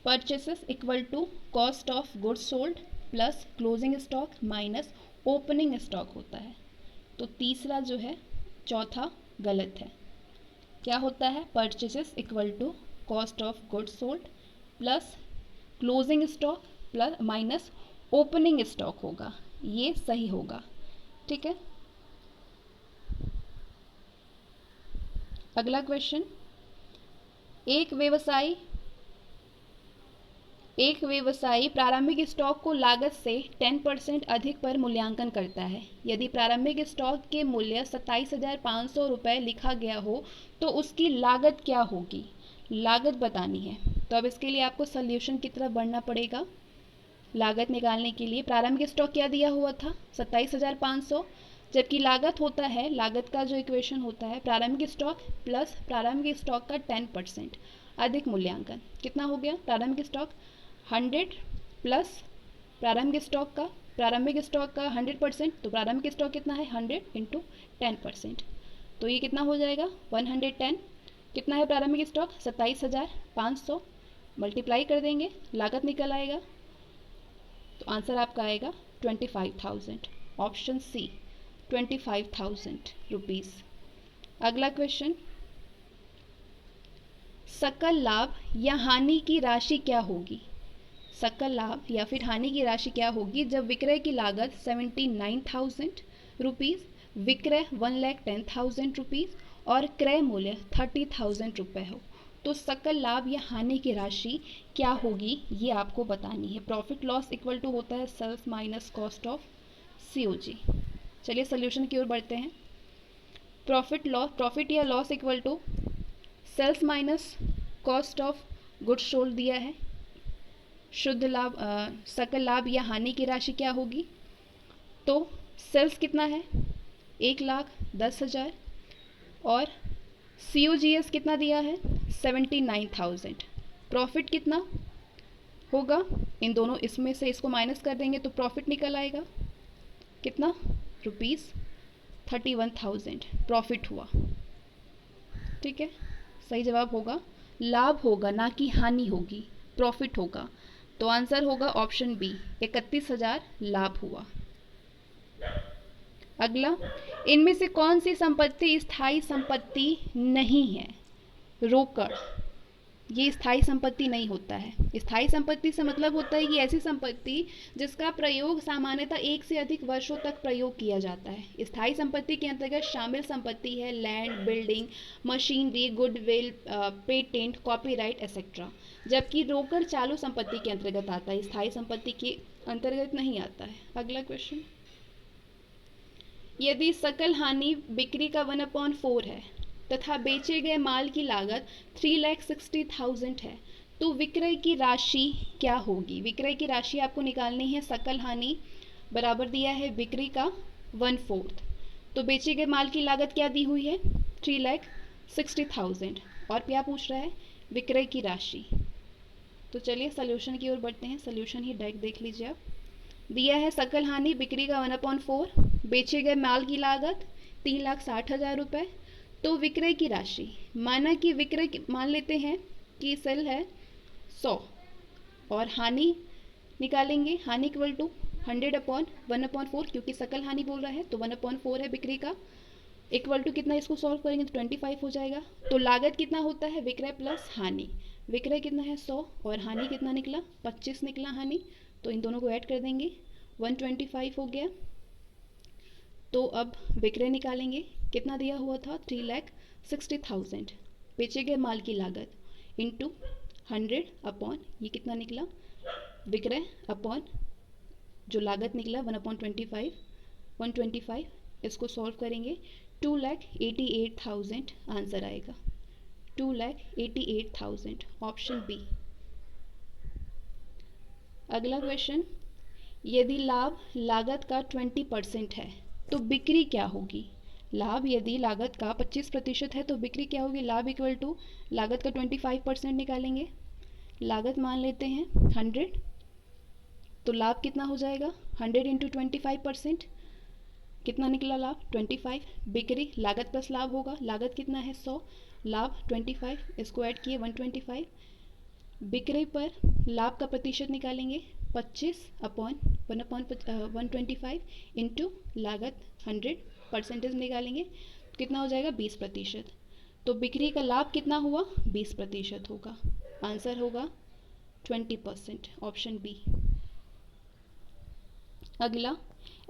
purchases equal to cost of goods sold plus closing stock minus opening stock होता है। तो तीसरा जो है, चौथा गलत है। क्या होता है? Purchases equal to cost of goods sold plus closing stock plus minus opening stock होगा, ये सही होगा। ठीक है, अगला क्वेश्चन, एक व्यवसायी प्रारंभिक स्टॉक को लागत से 10% अधिक पर मूल्यांकन करता है। यदि प्रारंभिक स्टॉक के मूल्य 27,500 रुपये लिखा गया हो तो उसकी लागत क्या होगी? लागत बतानी है। तो अब इसके लिए आपको सॉल्यूशन की तरफ बढ़ना पड़ेगा। लागत निकालने के लिए प्रारंभिक स्टॉक क्या दिया हुआ था? 27,500, जबकि लागत होता है, लागत का जो इक्वेशन होता है प्रारंभिक स्टॉक प्लस प्रारंभिक स्टॉक का 10% अधिक मूल्यांकन। कितना हो गया? प्रारंभिक स्टॉक 100 प्लस प्रारंभिक स्टॉक का 100%, तो प्रारंभिक स्टॉक कितना है? 100 इंटू 10%, तो ये कितना हो जाएगा? 110। कितना है प्रारंभिक स्टॉक? 27,500, मल्टीप्लाई कर देंगे, लागत निकल आएगा, तो आंसर आपका आएगा 25,000। Option C 25,000 rupees. अगला क्वेश्चन, सकल लाभ या हानि की राशि क्या होगी? सकल लाभ या फिर हानि की राशि क्या होगी जब विक्रय की लागत 79,000 रुपीज़, विक्रय 1,10,000 रुपीज़ और क्रय मूल्य 30,000 रुपये हो? तो सकल लाभ या हानि की राशि क्या होगी ये आपको बतानी है। प्रॉफिट लॉस इक्वल टू होता है sales minus cost of COG। चलिए सोल्यूशन की ओर बढ़ते हैं। प्रॉफिट या loss equal to sales minus cost of goods sold दिया है। शुद्ध लाभ सकल लाभ या हानि की राशि क्या होगी? तो सेल्स कितना है? 1,10,000 और COGS कितना दिया है? 79,000। प्रॉफिट कितना होगा? इन दोनों इसमें से इसको माइनस कर देंगे तो प्रॉफिट निकल आएगा कितना? ₹31,000 प्रॉफिट हुआ। ठीक है, सही जवाब होगा लाभ होगा, ना कि हानि होगी, प्रॉफिट होगा। तो आंसर होगा ऑप्शन बी, 31,000 लाभ हुआ। अगला, इनमें से कौन सी संपत्ति स्थायी संपत्ति नहीं है? रोकड़, ये स्थायी संपत्ति नहीं होता है। स्थायी संपत्ति से मतलब होता है कि ऐसी संपत्ति जिसका प्रयोग सामान्यतः 1 से अधिक वर्षों तक प्रयोग किया जाता है। स्थायी संपत्ति के अंतर्गत शामिल संपत्ति है land, building, machinery, goodwill, patent, copyright etcetera, जबकि रोकड़ चालू संपत्ति के अंतर्गत आता है। स्थायी संपत्ति के अंतर्गत नहीं आता है। अगला क्वेश्चन, यदि सकल हानि बिक्री का 1/4 है तथा बेचे गए माल की लागत 3,60,000 है, तो विक्रय की राशि क्या होगी? विक्रय की राशि आपको निकालनी है। सकल हानि बराबर दिया है बिक्री का 1/4, तो बेचे गए माल की लागत क्या दी हुई है? 3,60,000, और क्या पूछ रहा है? विक्रय की राशि। तो चलिए सॉल्यूशन की ओर बढ़ते हैं। सॉल्यूशन ही डायरेक्ट देख लीजिए आप। दिया है सकल हानि बिक्री का 1/4, बेचे गए माल की लागत 3,60,000 रुपये, तो विक्रय की राशि, माना कि विक्रय मान लेते हैं कि सेल है 100, और हानि निकालेंगे। हानि इक्वल टू 100/1/4, क्योंकि सकल हानि बोल रहा है तो 1/4 है बिक्री का, इक्वल टू कितना, इसको सॉल्व करेंगे तो 25 हो जाएगा। तो लागत कितना होता है? विक्रय प्लस हानि। विक्रय कितना है? 100, और हानि कितना निकला? 25 निकला हानि। तो इन दोनों को ऐड कर देंगे, 125 हो गया। तो अब विक्रय निकालेंगे, कितना दिया हुआ था? 3,60,000। बेचे गए माल की लागत इंटू 100 अपॉन, ये कितना निकला? विक्रय अपॉन जो लागत निकला 1/25, 125, इसको सॉल्व करेंगे 2,88,000 आंसर आएगा। 2,88,000, ऑप्शन बी। अगला क्वेश्चन, यदि लाभ लागत का 20% है तो बिक्री क्या होगी? लाभ यदि लागत का 25% है तो बिक्री क्या होगी? लाभ इक्वल टू लागत का 25% निकालेंगे। लागत मान लेते हैं 100, तो लाभ कितना हो जाएगा? 100 इंटू 25%, कितना निकला लाभ? 25। बिक्री लागत प्लस लाभ होगा, लागत कितना है? 100, लाभ 25, इसको ऐड किए 125। बिक्री पर लाभ का प्रतिशत निकालेंगे 25 अपॉन 1/125 इंटू लागत 100, परसेंटेज निकालेंगे कितना हो जाएगा? 20%। तो बिक्री का लाभ कितना हुआ? 20% होगा। आंसर होगा 20%, ऑप्शन बी। अगला,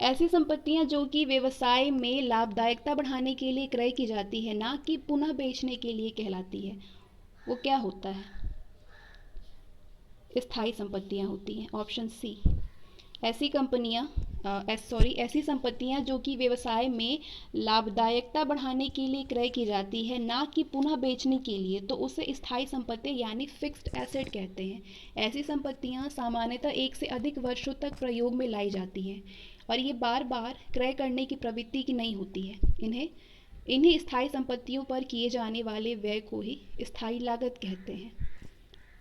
ऐसी संपत्तियां जो कि व्यवसाय में लाभदायकता बढ़ाने के लिए क्रय की जाती है, ना कि पुनः बेचने के लिए कहलाती है, वो क्या होता है? स्थायी संपत्तियां होती हैं, ऑप्शन सी। ऐसी ऐसी संपत्तियां जो कि व्यवसाय में लाभदायकता बढ़ाने के लिए क्रय की जाती है, ना कि पुनः बेचने के लिए, तो उसे स्थायी संपत्ति यानी फिक्स्ड एसेट कहते हैं। ऐसी संपत्तियां सामान्यतः एक से अधिक वर्षों तक प्रयोग में लाई जाती हैं और ये बार बार क्रय करने की प्रवृत्ति की नहीं होती है। इन्हीं स्थायी संपत्तियों पर किए जाने वाले व्यय को ही स्थायी लागत कहते हैं।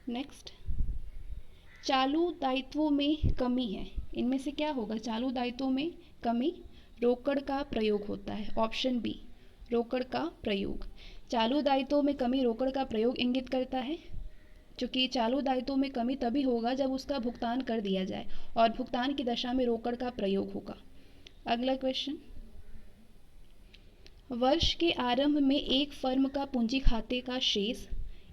नेक्स्ट, चालू दायित्वों में कमी है, इनमें से क्या होगा? चालू दायित्वों में कमी, रोकड़ का प्रयोग होता है, ऑप्शन बी, रोकड़ का प्रयोग। चालू दायित्वों में कमी रोकड़ का प्रयोग इंगित करता है, क्योंकि चालू दायित्वों में कमी तभी होगा जब उसका भुगतान कर दिया जाए और भुगतान की दशा में रोकड़ का प्रयोग होगा। अगला क्वेश्चन, वर्ष के आरंभ में एक फर्म का पूंजी खाते का शेष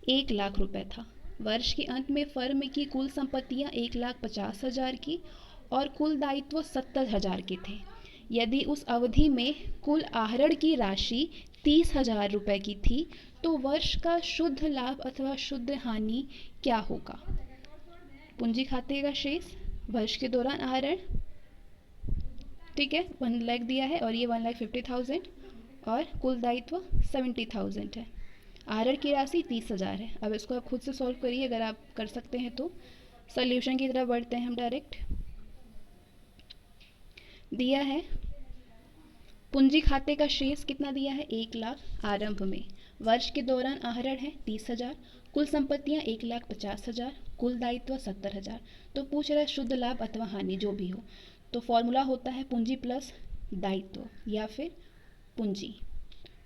1,00,000 रुपए था। वर्ष के अंत में फर्म की कुल संपत्तियां 1,50,000 की और कुल दायित्व 70,000 के थे। यदि उस अवधि में कुल आहरण की राशि 30,000 रुपए की थी, तो वर्ष का शुद्ध लाभ अथवा शुद्ध हानि क्या होगा? पूंजी खाते का शेष, वर्ष के दौरान आहरण, ठीक है, 1,00,000 दिया है और ये 1,50,000 और कुल दायित्व 70,000 है। आहरण की राशि 30,000 है। अब इसको आप खुद से सॉल्व करिए, अगर आप कर सकते हैं तो। सॉल्यूशन की तरफ बढ़ते हैं हम डायरेक्ट। दिया है पूंजी खाते का शेष कितना दिया है? 1,00,000 आरंभ में, वर्ष के दौरान आहरण है 30,000, कुल संपत्तियां 1,50,000, कुल दायित्व 70,000। तो पूछ रहा है शुद्ध लाभ अथवा हानि जो भी हो, तो फॉर्मूला होता है पूंजी प्लस दायित्व या फिर पूंजी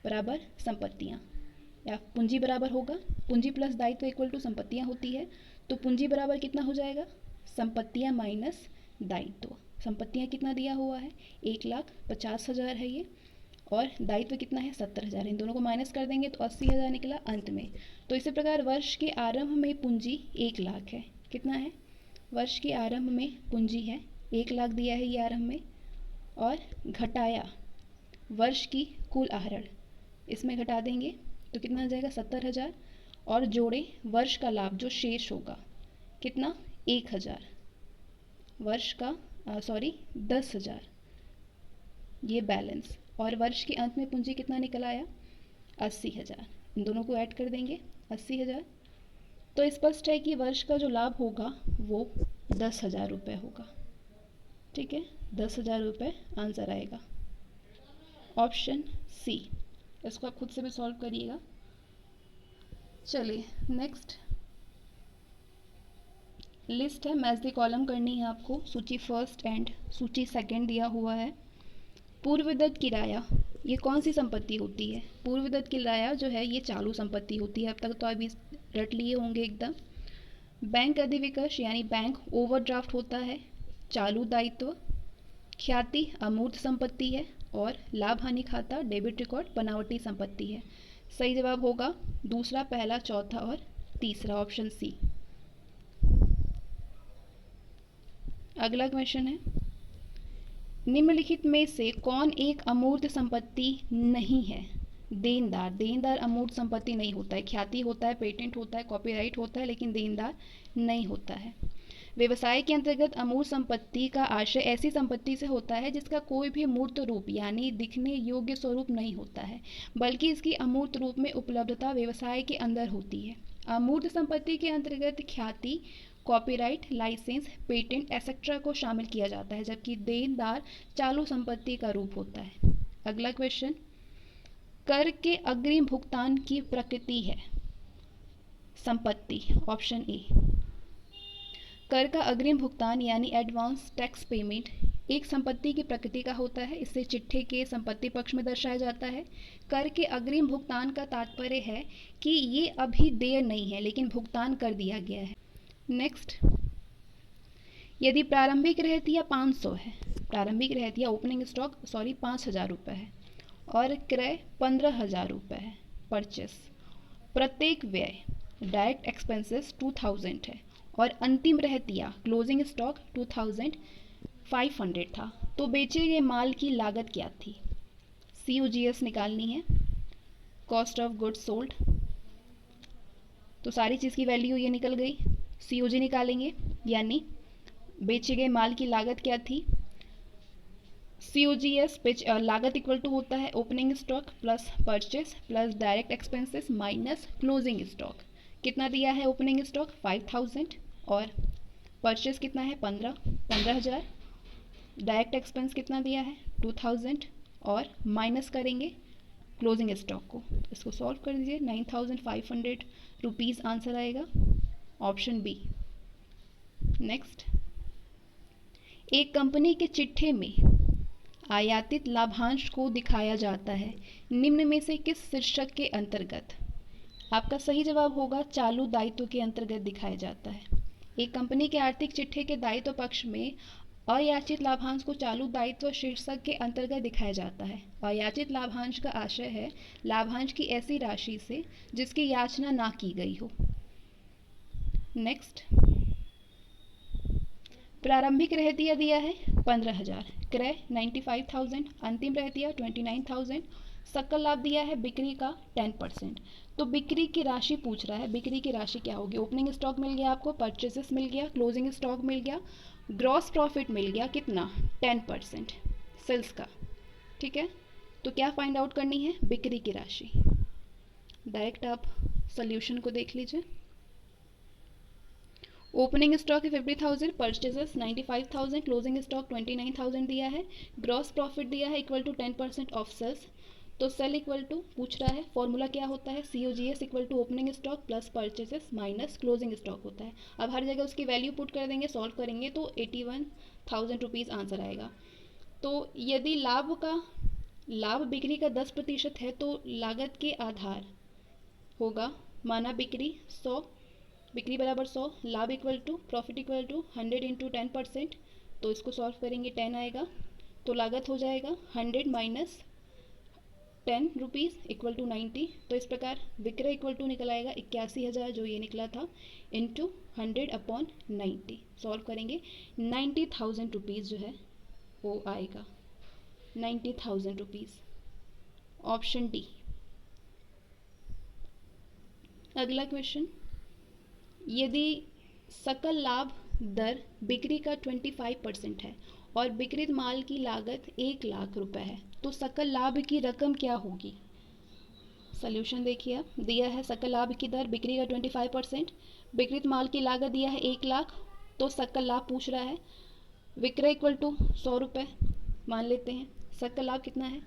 बराबर संपत्तियां, या पूंजी बराबर होगा पूंजी प्लस दायित्व इक्वल टू संपत्तियां होती है। तो पूंजी बराबर कितना हो जाएगा? संपत्तियां माइनस दायित्व। संपत्तियां कितना दिया हुआ है? 1,50,000 है ये, और दायित्व कितना है? 70,000। इन दोनों को माइनस कर देंगे तो 80,000 निकला अंत में। तो इसी प्रकार वर्ष के आरंभ में पूंजी 1,00,000 है। कितना है? वर्ष के आरंभ में पूंजी है 1,00,000 दिया है ये आरंभ में, और घटाया वर्ष की कुल आहरण, इसमें घटा देंगे तो कितना आ जाएगा? 70,000, और जोड़े वर्ष का लाभ जो शेष होगा कितना? 1,000। वर्ष का 10,000 ये बैलेंस, और वर्ष के अंत में पूंजी कितना निकल आया 80,000। इन दोनों को ऐड कर देंगे 80,000। तो स्पष्ट है कि वर्ष का जो लाभ होगा वो 10,000 रुपये होगा। ठीक है, 10,000 रुपये आंसर आएगा, ऑप्शन सी। इसको आप खुद से भी सॉल्व करिएगा। चलिए नेक्स्ट लिस्ट है, मैच द कॉलम करनी है आपको। सूची फर्स्ट एंड सूची सेकंड दिया हुआ है। पूर्वदत्त किराया ये कौन सी संपत्ति होती है? पूर्वदत्त किराया जो है ये चालू संपत्ति होती है। अब तक तो अभी रट लिए होंगे एकदम। बैंक अधिविकर्ष यानी बैंक ओवरड्राफ्ट होता है, चालू दायित्व। ख्याति अमूर्त संपत्ति है, और लाभ हानि खाता डेबिट रिकॉर्ड बनावटी संपत्ति है। सही जवाब होगा दूसरा, पहला, चौथा और तीसरा, ऑप्शन सी। अगला क्वेश्चन है, निम्नलिखित में से कौन एक अमूर्त संपत्ति नहीं है? देनदार, देनदार अमूर्त संपत्ति नहीं होता है। ख्याति होता है, पेटेंट होता है, कॉपीराइट होता है, लेकिन देनदार नहीं होता है। व्यवसाय के अंतर्गत अमूर्त संपत्ति का आशय ऐसी संपत्ति से होता है जिसका कोई भी मूर्त रूप यानी दिखने योग्य स्वरूप नहीं होता है, बल्कि इसकी अमूर्त रूप में उपलब्धता व्यवसाय के अंदर होती है। अमूर्त संपत्ति के अंतर्गत ख्याति, कॉपीराइट, लाइसेंस, पेटेंट एक्सेट्रा को शामिल किया जाता है, जबकि देनदार चालू संपत्ति का रूप होता है। अगला क्वेश्चन, कर के अग्रिम भुगतान की प्रकृति है संपत्ति, ऑप्शन ए। कर का अग्रिम भुगतान यानी एडवांस टैक्स पेमेंट एक संपत्ति की प्रकृति का होता है। इसे चिट्ठे के संपत्ति पक्ष में दर्शाया जाता है। कर के अग्रिम भुगतान का तात्पर्य है कि ये अभी देय नहीं है, लेकिन भुगतान कर दिया गया है। नेक्स्ट, यदि प्रारंभिक रहतिया 500 है, प्रारंभिक रहतिया ओपनिंग स्टॉक 5,000 रुपये है, और क्रय 15,000 रुपये है, परचेस। प्रत्येक व्यय डायरेक्ट एक्सपेंसेस 2,000 है, और अंतिम रहतिया क्लोजिंग स्टॉक 2,500 था, तो बेचे गए माल की लागत क्या थी? COGS निकालनी है, कॉस्ट ऑफ गुड्स सोल्ड। तो सारी चीज़ की वैल्यू ये निकल गई। COG निकालेंगे, यानी बेचे गए माल की लागत क्या थी? COGS लागत इक्वल टू होता है opening stock plus purchase plus direct expenses minus closing stock. कितना दिया है ओपनिंग स्टॉक? 5,000, और परचेस कितना है? 15,000। डायरेक्ट एक्सपेंस कितना दिया है? 2,000, और माइनस करेंगे क्लोजिंग स्टॉक को। इसको सॉल्व कर दीजिए, 9,500 रुपीज़ आंसर आएगा, ऑप्शन बी। नेक्स्ट, एक कंपनी के चिट्ठे में आयातित लाभांश को दिखाया जाता है निम्न में से किस शीर्षक के अंतर्गत? आपका सही जवाब होगा चालू दायित्व के अंतर्गत दिखाया जाता है। एक कंपनी के आर्थिक चिट्ठे के दायित्व पक्ष में अयाचित लाभांश को चालू दायित्व शीर्षक के अंतर्गत दिखाया जाता है। अयाचित लाभांश का आशय है लाभांश की ऐसी राशि से जिसकी याचना ना की गई हो। नेक्स्ट, प्रारंभिक रहतिया दिया है 15,000, क्रय 95,000, अंतिम रहतिया 29,000, सकल लाभ दिया है बिक्री का 10%। तो बिक्री की राशि पूछ रहा है, बिक्री की राशि क्या होगी? ओपनिंग स्टॉक मिल गया आपको, परचेसेस मिल गया, क्लोजिंग स्टॉक मिल गया, ग्रॉस प्रॉफिट मिल गया, कितना? 10% सेल्स का। ठीक है, तो क्या फाइंड आउट करनी है? बिक्री की राशि। डायरेक्ट आप सोल्यूशन को देख लीजिए। ओपनिंग स्टॉक है 50,000, परचेजेस 95,000, क्लोजिंग स्टॉक 29,000 दिया है, ग्रॉस प्रॉफिट दिया है इक्वल टू 10% ऑफ सेल्स। तो सेल इक्वल टू पूछ रहा है, फॉर्मूला क्या होता है? COGS equal to opening stock plus purchases minus closing stock होता है। अब हर जगह उसकी वैल्यू पुट कर देंगे, सॉल्व करेंगे तो 81,000 रुपीज़ आंसर आएगा। तो यदि लाभ बिक्री का 10% है तो लागत के आधार होगा, माना बिक्री 100, बिक्री बराबर 100, लाभ equal to profit equal to 100 into 10%। तो इसको सॉल्व करेंगे 10 आएगा, तो लागत हो जाएगा 100 माइनस 10 रुपीज़ इक्वल टू 90। तो इस प्रकार विक्रय इक्वल टू निकल आएगा 81,000 जो ये निकला था, इंटू 100/90। सॉल्व करेंगे 90,000 रुपीज़ जो है वो आएगा, 90,000 रुपीज़, ऑप्शन डी। अगला क्वेश्चन, यदि सकल लाभ दर बिक्री का 25% है और विक्रय माल की लागत 1 लाख रुपए है, तो सकल लाभ की रकम क्या होगी? सोल्यूशन देखिए, आप दिया है सकल लाभ की दर बिक्री का 25%, विक्रय माल की लागत दिया है 1 लाख, तो सकल लाभ पूछ रहा है। विक्रय इक्वल टू 100 रुपये मान लेते हैं, सकल लाभ कितना है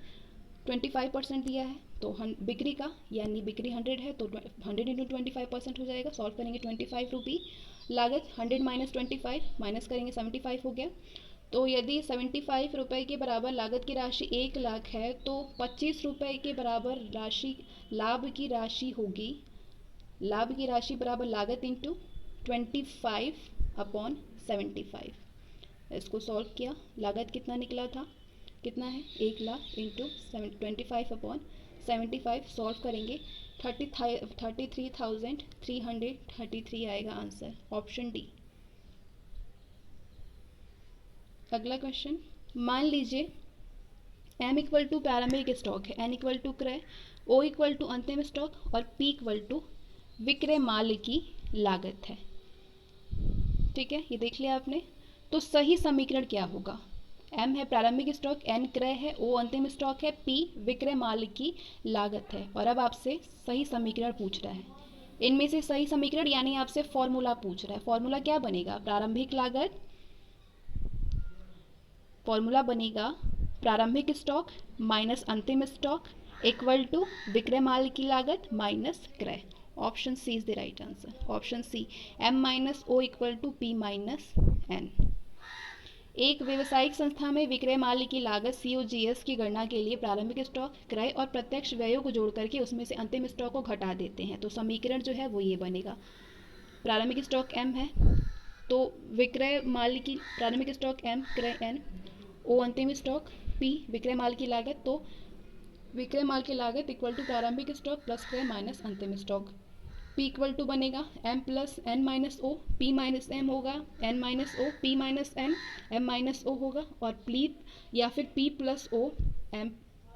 25% दिया है, तो बिक्री का यानी बिक्री 100 है तो 100 इंटू 25% हो जाएगा। सॉल्व करेंगे 25 रुपये, लागत 100 माइनस 25 माइनस करेंगे 75 हो गया। तो यदि 75 रुपये के बराबर लागत की राशि 1 लाख है तो 25 रुपये के बराबर राशि लाभ की राशि होगी। लाभ की राशि बराबर लागत इंटू 25/75। इसको सॉल्व किया, लागत कितना निकला था, कितना है 1 लाख इंटू 25/75। सॉल्व करेंगे 33,333 आएगा आंसर, ऑप्शन डी। अगला क्वेश्चन, मान लीजिए M इक्वल टू प्रारंभिक स्टॉक है, N इक्वल टू क्रय, O इक्वल टू अंतिम स्टॉक और P इक्वल टू विक्रय माल की लागत है। ठीक है, ये देख लिया आपने। तो सही समीकरण क्या होगा? M है प्रारंभिक स्टॉक, N क्रय है, O अंतिम स्टॉक है, P विक्रय माल की लागत है। और अब आपसे सही समीकरण पूछ रहा है, इनमें से सही समीकरण यानी आपसे फॉर्मूला पूछ रहा है। फॉर्मूला क्या बनेगा? प्रारंभिक लागत, फॉर्मूला बनेगा प्रारंभिक स्टॉक माइनस अंतिम स्टॉक इक्वल टू विक्रय माल की लागत माइनस क्रय। Option C is the right answer, option C, M minus O equal to P minus N। एक व्यवसायिक संस्था में विक्रय माल की लागत COGS की गणना के लिए प्रारंभिक स्टॉक, क्रय और प्रत्यक्ष व्ययों को जोड़ करके उसमें से अंतिम स्टॉक को घटा देते हैं। तो समीकरण जो है वो ये बनेगा, प्रारंभिक स्टॉक M है तो विक्रय माल की प्रारंभिक स्टॉक M, क्रय N, O अंतिम स्टॉक, P विक्रय माल की लागत, तो विक्रय माल की लागत इक्वल टू प्रारंभिक स्टॉक प्लस क्रय माइनस अंतिम स्टॉक। P इक्वल टू बनेगा M plus N minus O, P minus M होगा, N minus O, P minus N, M minus O होगा, और या फिर P plus O, M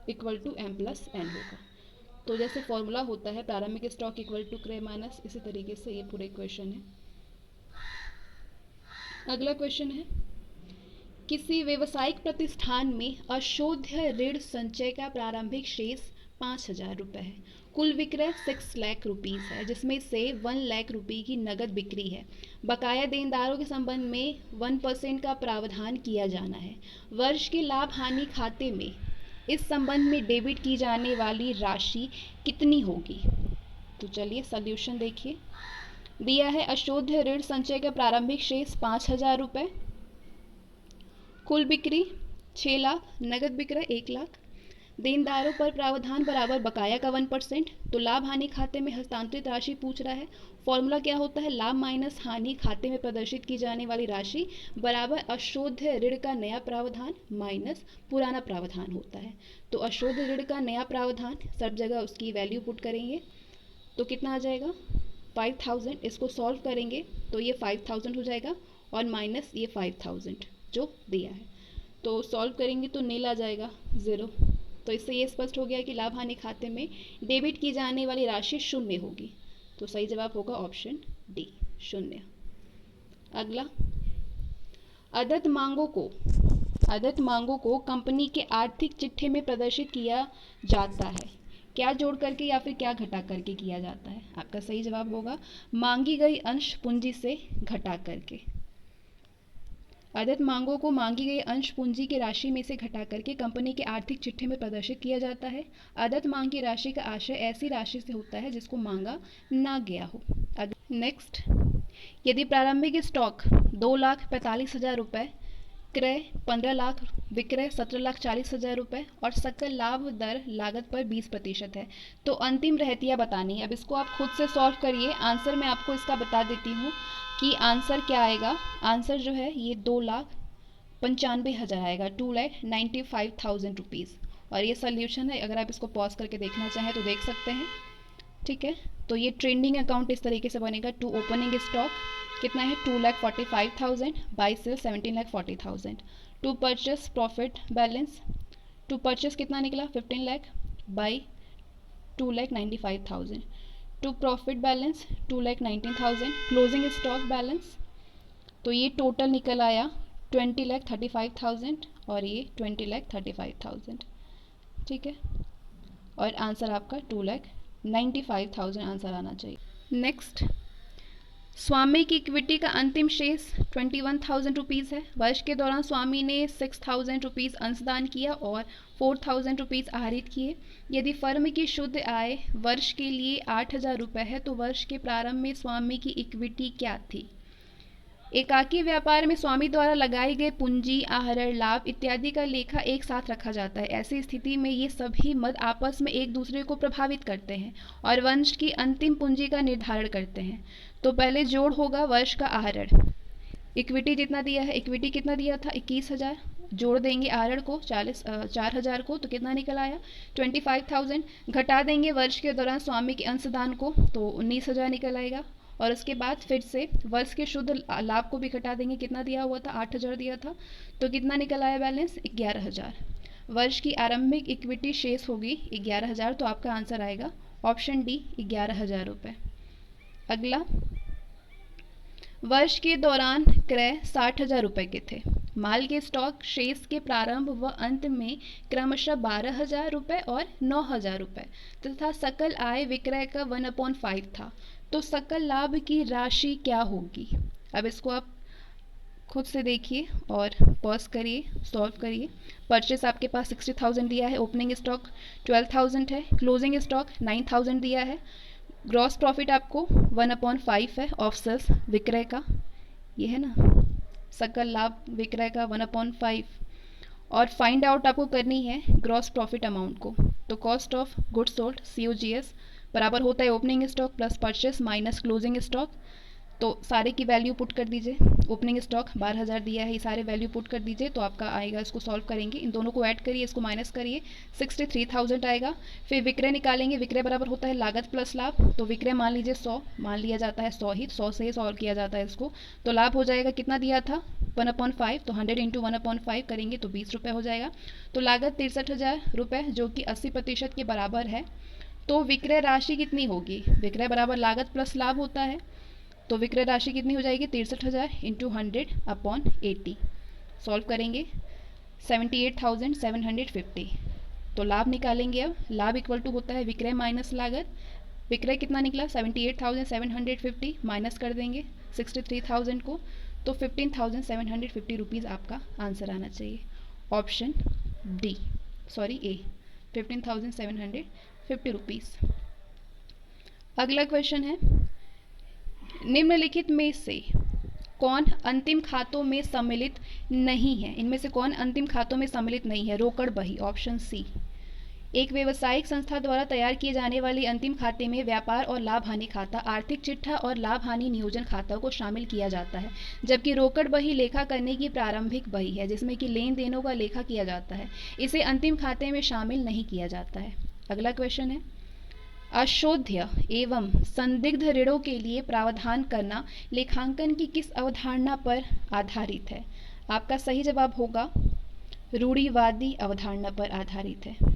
equal to M plus N होगा। तो जैसे फॉर्मूला होता है प्रारंभिक स्टॉक इक्वल टू क्रय माइनस, इसी तरीके से ये पूरे क्वेश्चन है। अगला क्वेश्चन है, किसी व्यवसायिक प्रतिष्ठान में अशोध्य ऋण संचय का प्रारंभिक शेष 5,000 रुपये है। कुल विक्रय 6 लाख रुपीज़ है, जिसमें से 1 लाख रुपये की नगद बिक्री है। बकाया देनदारों के संबंध में 1% का प्रावधान किया जाना है। वर्ष के लाभ हानि खाते में इस संबंध में डेबिट की जाने वाली राशि कितनी होगी? तो चलिए सॉल्यूशन देखिए, दिया है अशोध्य ऋण संचय का प्रारंभिक शेष 5,000 रुपये, कुल बिक्री 6 लाख, नगद विक्रय 1 लाख, देनदारों पर प्रावधान बराबर बकाया का 1%, तो लाभ हानि खाते में हस्तांतरित राशि पूछ रहा है। फॉर्मूला क्या होता है? लाभ माइनस हानि खाते में प्रदर्शित की जाने वाली राशि बराबर अशोध्य ऋण का नया प्रावधान माइनस पुराना प्रावधान होता है। तो अशोध्य ऋण का नया प्रावधान सब जगह उसकी वैल्यू पुट करेंगे तो कितना आ जाएगा 5,000। इसको सॉल्व करेंगे तो ये 5,000 हो जाएगा और माइनस ये 5,000 जो दिया है, तो सॉल्व करेंगे तो नील आ जाएगा 0। तो इससे ये स्पष्ट हो गया कि लाभ हानि खाते में डेबिट की जाने वाली राशि 0 होगी। तो सही जवाब होगा ऑप्शन डी, 0। अगला, अदत्त मांगों को कंपनी के आर्थिक चिट्ठे में प्रदर्शित किया जाता है। क्या जोड़ करके या फिर क्या घटा करके किया जाता है? आपका सही जवाब होगा मांगी गई अंश पूंजी से घटा करके। अदत्त मांगों को मांगी गई अंश पूंजी की राशि में से घटा करके कंपनी के आर्थिक चिट्ठे में प्रदर्शित किया जाता है। अदत्त मांग की राशि का आशय ऐसी राशि से होता है जिसको मांगा ना गया हो। नेक्स्ट, यदि प्रारंभिक स्टॉक 2,45,000 रुपये, क्रय 15 लाख, विक्रय 17,40,000 रुपये और सकल लाभ दर लागत पर 20% है, तो अंतिम रहतिया बतानी है। अब इसको आप खुद से सॉल्व करिए। आंसर मैं आपको इसका बता देती हूँ कि आंसर क्या आएगा। आंसर जो है ये 2,95,000 आएगा, 2,95,000 रुपीज़। और ये सोल्यूशन है, अगर आप इसको पॉज करके देखना चाहें तो देख सकते हैं। ठीक है, तो ये ट्रेंडिंग अकाउंट इस तरीके से बनेगा। टू ओपनिंग स्टॉक कितना है 2,45,000, by sale 17,40,000, to purchase profit balance, to purchase कितना निकला 15 lakh by 2,95,000, to profit balance 2,19,000, closing stock balance तो ये टोटल निकल आया 20,35,000 और ये 20,35,000, ठीक है। और आंसर आपका 2,95,000 आंसर आना चाहिए। नेक्स्ट, स्वामी की इक्विटी का अंतिम शेष 21,000 रुपीज़ है। वर्ष के दौरान स्वामी ने 6,000 रुपीज़ अंशदान किया और 4,000 रुपीज़ आहरित किए। यदि फर्म की शुद्ध आय वर्ष के लिए 8,000 रुपये है तो वर्ष के प्रारंभ में स्वामी की इक्विटी क्या थी? एकाकी व्यापार में स्वामी द्वारा लगाई गई पूंजी, आहरण, लाभ इत्यादि का लेखा एक साथ रखा जाता है। ऐसी स्थिति में ये सभी मद आपस में एक दूसरे को प्रभावित करते हैं और वंश की अंतिम पूंजी का निर्धारण करते हैं। तो पहले जोड़ होगा वर्ष का आहरण। इक्विटी जितना दिया है, इक्विटी कितना दिया था? 21,000। जोड़ देंगे आहरण को 4,000 को, तो कितना निकल आया? 25,000। घटा देंगे वर्ष के दौरान स्वामी के अंशदान को, तो 19,000 निकल आएगा। और उसके बाद फिर से वर्ष के शुद्ध लाभ को भी घटा देंगे। कितना दिया हुआ था? 8,000 दिया था, तो कितना निकल आया बैलेंस? 11,000। वर्ष की आरंभिक इक्विटी शेष होगी 11,000, तो आपका आंसर आएगा ऑप्शन डी 11,000 रुपये। अगला, वर्ष के दौरान क्रय 60,000 रुपये के थे। माल के स्टॉक शेष के प्रारंभ व अंत में क्रमशः 12,000 रुपये और 9,000 रुपये तथा सकल आय विक्रय का 1/5 था। तो सकल लाभ की राशि क्या होगी? अब इसको आप खुद से देखिए और पॉज करिए, सॉल्व करिए। परचेस आपके पास 60,000 दिया है, ओपनिंग स्टॉक 12,000 है, क्लोजिंग स्टॉक 9,000 दिया है, ग्रॉस प्रॉफिट आपको 1/5 है ऑफ सेल्स विक्रय का, ये है ना, सकल लाभ विक्रय का 1/5। और फाइंड आउट आपको करनी है ग्रॉस प्रॉफिट अमाउंट को। तो cost of goods sold COGS बराबर होता है opening stock plus purchase minus closing stock. तो सारे की वैल्यू पुट कर दीजिए। ओपनिंग स्टॉक 12,000 दिया है, ये सारे वैल्यू पुट कर दीजिए तो आपका आएगा, इसको सॉल्व करेंगे, इन दोनों को ऐड करिए, इसको माइनस करिए, 63,000 आएगा। फिर विक्रय निकालेंगे, विक्रय बराबर होता है लागत प्लस लाभ। तो विक्रय मान लीजिए 100 मान लिया जाता है, 100 ही, 100 से ही सॉल्व किया जाता है इसको। तो लाभ हो जाएगा, कितना दिया था? 1/5, तो 100 इंटू 1/5 करेंगे तो 20 रुपये हो जाएगा। तो लागत 63,000 रुपये जो कि 80% के बराबर है। तो विक्रय राशि कितनी होगी? विक्रय बराबर लागत प्लस लाभ होता है, तो विक्रय राशि कितनी हो जाएगी? 63,000 इंटू 100/80। सॉल्व करेंगे 78,750। तो लाभ निकालेंगे। अब लाभ इक्वल टू होता है विक्रय माइनस लागत। विक्रय कितना निकला? 78,750 माइनस कर देंगे 63,000 को, तो 15,750 रुपीज़ आपका आंसर आना चाहिए। ऑप्शन डी, सॉरी ए, 15,750 रुपीज़। अगला क्वेश्चन है, निम्नलिखित में से कौन अंतिम खातों में सम्मिलित नहीं है? इनमें से कौन अंतिम खातों में सम्मिलित नहीं है? रोकड़ बही, ऑप्शन सी। एक व्यावसायिक संस्था द्वारा तैयार किए जाने वाले अंतिम खाते में व्यापार और लाभ हानि खाता, आर्थिक चिट्ठा और लाभ हानि नियोजन खाता को शामिल किया जाता है, जबकि रोकड़ बही लेखा करने की प्रारंभिक बही है जिसमें कि लेन देनों का लेखा किया जाता है, इसे अंतिम खाते में शामिल नहीं किया जाता है। अगला क्वेश्चन है, अशोध्य एवं संदिग्ध ऋणों के लिए प्रावधान करना लेखांकन की किस अवधारणा पर आधारित है? आपका सही जवाब होगा रूढ़िवादी अवधारणा पर आधारित है।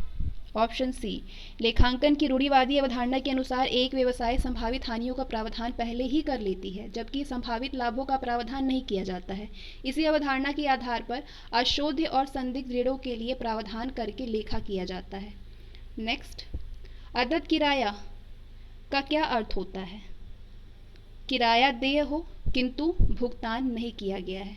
ऑप्शन सी, लेखांकन की रूढ़िवादी अवधारणा के अनुसार एक व्यवसाय संभावित हानियों का प्रावधान पहले ही कर लेती है जबकि संभावित लाभों का प्रावधान नहीं किया जाता है। इसी अवधारणा के आधार पर अशोध्य और संदिग्ध ऋणों के लिए प्रावधान करके लेखा किया जाता है। नेक्स्ट, अदद किराया का क्या अर्थ होता है? किराया देय हो किंतु भुगतान नहीं किया गया है।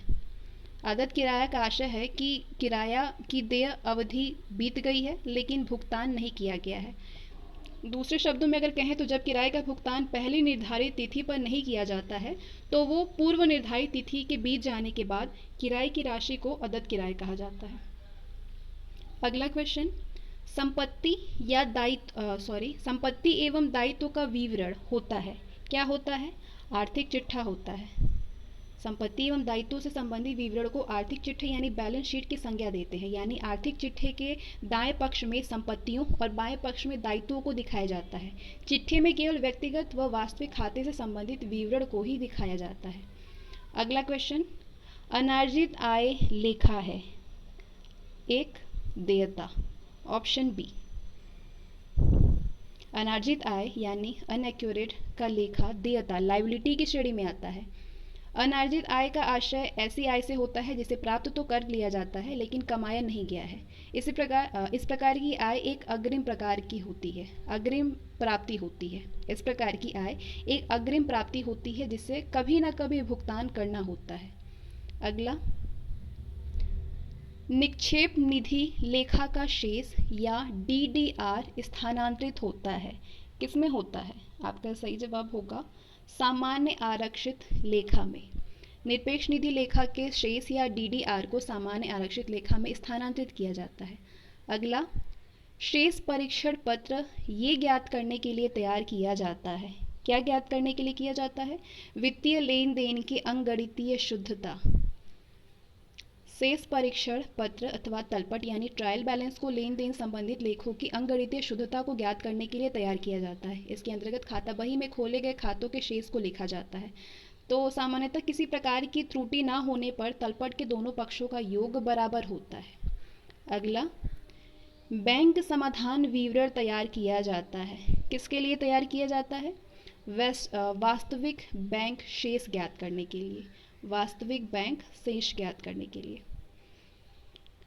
अदद किराया का आशय है कि किराया की देय अवधि बीत गई है लेकिन भुगतान नहीं किया गया है। दूसरे शब्दों में अगर कहें तो जब किराए का भुगतान पहली निर्धारित तिथि पर नहीं किया जाता है तो वो पूर्व निर्धारित तिथि के बीत जाने के बाद किराए की राशि को अदद किराया कहा जाता है। अगला क्वेश्चन, संपत्ति या संपत्ति एवं दायित्व का विवरण होता है, क्या होता है? आर्थिक चिट्ठा होता है। संपत्ति एवं दायित्व से संबंधित विवरण को आर्थिक चिट्ठे यानी बैलेंस शीट की संज्ञा देते हैं। यानी आर्थिक चिट्ठे के दाएं पक्ष में संपत्तियों और बाएं पक्ष में दायित्वों को दिखाया जाता है। चिट्ठे में केवल व्यक्तिगत व वास्तविक खाते से संबंधित विवरण को ही दिखाया जाता है। अगला क्वेश्चन, अनार्जित आय लेखा है, एक देयता, ऑप्शन बी। अनार्जित आय यानी अनएक्यूरेट का लेखा देयता लायबिलिटी की श्रेणी में आता है। अनार्जित आय का आशय ऐसी आय से होता है जिसे प्राप्त तो कर लिया जाता है लेकिन कमाया नहीं गया है। इस प्रकार की आय एक अग्रिम प्रकार की होती है, अग्रिम प्राप्ति होती है। इस प्रकार की आय एक अग्रिम प्राप्ति होती है जिससे कभी ना कभी भुगतान करना होता है। अगला, निक्षेप निधि लेखा का शेष या डीडीआर स्थानांतरित होता है। किसमें होता है? आपका सही जवाब होगा सामान्य आरक्षित लेखा में। निरपेक्ष निधि लेखा के शेष या डीडीआर को सामान्य आरक्षित लेखा में स्थानांतरित किया जाता है। अगला, शेष परीक्षण पत्र ये ज्ञात करने के लिए तैयार किया जाता है। क्या ज्ञात करने के लिए किया जाता है? वित्तीय लेन देन की अंगगणितीय शुद्धता। शेष परीक्षण पत्र अथवा तलपट यानी ट्रायल बैलेंस को लेन देन संबंधित लेखों की अंगगणितीय शुद्धता को ज्ञात करने के लिए तैयार किया जाता है। इसके अंतर्गत खाता बही में खोले गए खातों के शेष को लिखा जाता है। तो सामान्यतः किसी प्रकार की त्रुटि ना होने पर तलपट के दोनों पक्षों का योग बराबर होता है। अगला, बैंक समाधान विवरण तैयार किया जाता है। किसके लिए तैयार किया जाता है? वास्तविक बैंक शेष ज्ञात करने के लिए। वास्तविक बैंक शेष ज्ञात करने के लिए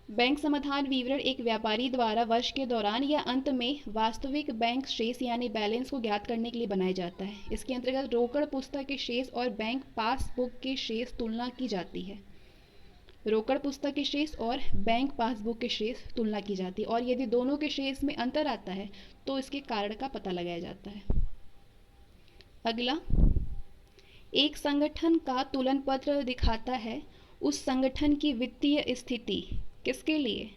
बैंक समाधान विवरण एक व्यापारी द्वारा वर्ष के दौरान या अंत में वास्तविक बैंक शेष यानी बैलेंस को ज्ञात करने के लिए बनाया जाता है। इसके अंतर्गत रोकड़ पुस्तक के शेष और बैंक पासबुक के शेष तुलना की जाती है। रोकड़ पुस्तक के शेष और बैंक पासबुक के शेष तुलना की जाती है और यदि दोनों के शेष में अंतर आता है तो इसके कारण का पता लगाया जाता है। अगला, एक संगठन का तुलन पत्र दिखाता है उस संगठन की वित्तीय स्थिति। किसके लिए?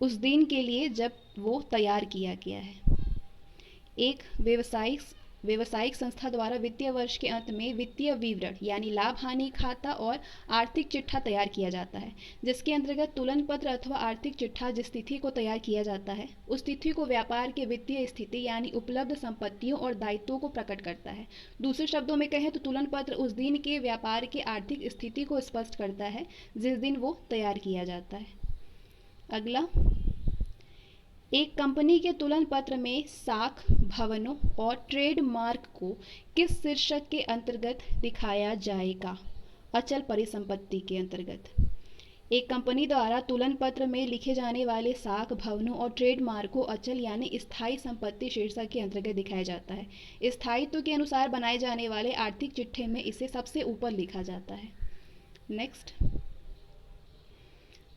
उस दिन के लिए जब वो तैयार किया गया है। एक व्यवसायिक संस्था द्वारा वित्तीय वर्ष के अंत में वित्तीय विवरण यानी लाभ हानि खाता और आर्थिक चिट्ठा तैयार किया जाता है, जिसके अंतर्गत तुलन पत्र अथवा आर्थिक चिट्ठा जिस तिथि को तैयार किया जाता है उस तिथि को व्यापार के वित्तीय स्थिति यानी उपलब्ध संपत्तियों और दायित्वों को प्रकट करता है। दूसरे शब्दों में कहें तो तुलन पत्र उस दिन के व्यापार की आर्थिक स्थिति को स्पष्ट करता है जिस दिन वो तैयार किया जाता है। अगला, एक कंपनी के तुलन पत्र में साख भवनों और ट्रेडमार्क को किस शीर्षक के अंतर्गत दिखाया जाएगा? अचल परिसंपत्ति के अंतर्गत। एक कंपनी द्वारा तुलन पत्र में लिखे जाने वाले साख भवनों और ट्रेडमार्क को अचल यानी स्थायी संपत्ति शीर्षक के अंतर्गत दिखाया जाता है। स्थायित्व के अनुसार बनाए जाने वाले आर्थिक चिट्ठे में इसे सबसे ऊपर लिखा जाता है। नेक्स्ट,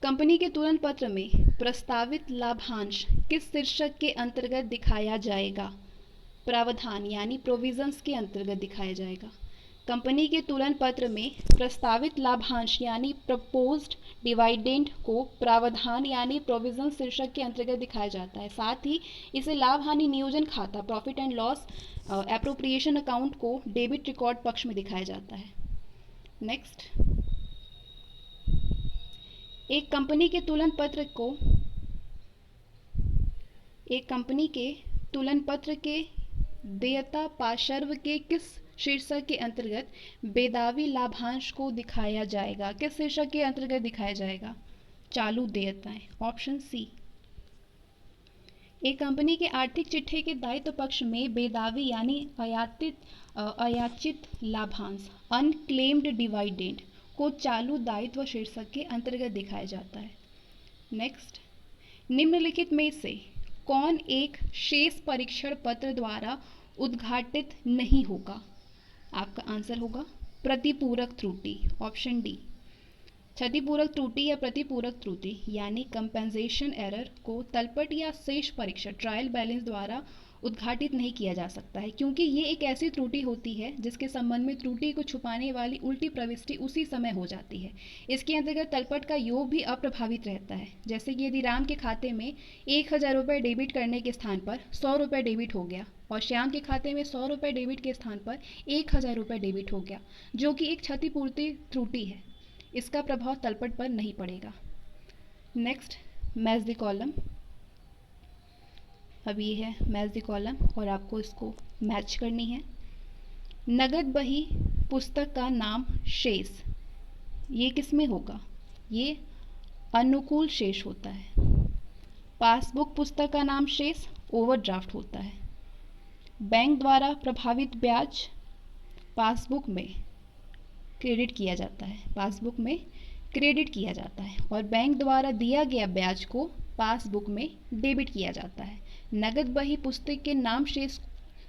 कंपनी के तुलन पत्र में प्रस्तावित लाभांश किस शीर्षक के अंतर्गत दिखाया जाएगा? प्रावधान यानी प्रोविजंस के अंतर्गत दिखाया जाएगा। कंपनी के तुलन पत्र में प्रस्तावित लाभांश यानी प्रपोज्ड डिविडेंड को प्रावधान यानी प्रोविजन शीर्षक के अंतर्गत दिखाया जाता है। साथ ही इसे लाभ हानि नियोजन खाता profit and loss appropriation account को डेबिट रिकॉर्ड पक्ष में दिखाया जाता है। नेक्स्ट, एक कंपनी के तुलन पत्र के देयता पार्श्व के किस शीर्षक के अंतर्गत बेदावी लाभांश को दिखाया जाएगा? किस शीर्षक के अंतर्गत दिखाया जाएगा? चालू देयताएं, ऑप्शन सी। एक कंपनी के आर्थिक चिट्ठे के दायित्व पक्ष में बेदावी यानी अयाचित लाभांश अनक्लेम्ड डिविडेंड को चालू दायित्व शीर्षक के अंतर्गत दिखाया जाता है। नेक्स्ट, निम्नलिखित में से कौन एक शेष परीक्षण पत्र द्वारा उद्घाटित नहीं होगा? आपका आंसर होगा प्रतिपूरक त्रुटि, ऑप्शन डी। क्षतिपूरक त्रुटि या प्रतिपूरक त्रुटि यानी कंपेंसेशन एरर को तलपट या शेष परीक्षण ट्रायल बैलेंस द्वारा उद्घाटित नहीं किया जा सकता है, क्योंकि ये एक ऐसी त्रुटि होती है जिसके संबंध में त्रुटि को छुपाने वाली उल्टी प्रविष्टि उसी समय हो जाती है। इसके अंतर्गत तलपट का योग भी अप्रभावित रहता है। जैसे कि यदि राम के खाते में 1000 रुपये डेबिट करने के स्थान पर 100 रुपये डेबिट हो गया और श्याम के खाते में 100 रुपये डेबिट के स्थान पर 1000 रुपये डेबिट हो गया, जो कि एक क्षतिपूर्ति त्रुटि है, इसका प्रभाव तलपट पर नहीं पड़ेगा। Next, match the column. अब ये है मैच द कॉलम और आपको इसको मैच करनी है। नगद बही पुस्तक का नाम शेष, ये किस में होगा? ये अनुकूल शेष होता है। पासबुक पुस्तक का नाम शेष ओवरड्राफ्ट होता है। बैंक द्वारा प्रभावित ब्याज पासबुक में क्रेडिट किया जाता है, पासबुक में क्रेडिट किया जाता है। और बैंक द्वारा दिया गया ब्याज को पासबुक में डेबिट किया जाता है। नगद बही पुस्तक के नाम शेष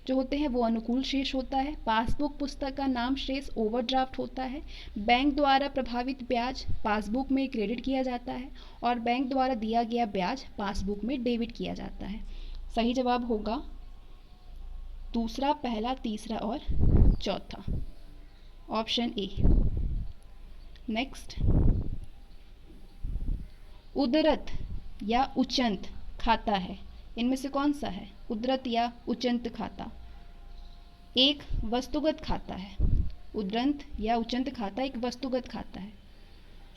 जो होते हैं वो अनुकूल शेष होता है। पासबुक पुस्तक का नाम शेष ओवरड्राफ्ट होता है। बैंक द्वारा प्रभावित ब्याज पासबुक में क्रेडिट किया जाता है और बैंक द्वारा दिया गया ब्याज पासबुक में डेबिट किया जाता है। सही जवाब होगा दूसरा, पहला, तीसरा और चौथा, ऑप्शन ए। नेक्स्ट, उदरत या उचंत खाता है, इनमें से कौन सा है? उदरत या उचंत खाता। एक वस्तुगत खाता है, उदरंत या उचंत खाता एक वस्तुगत खाता है।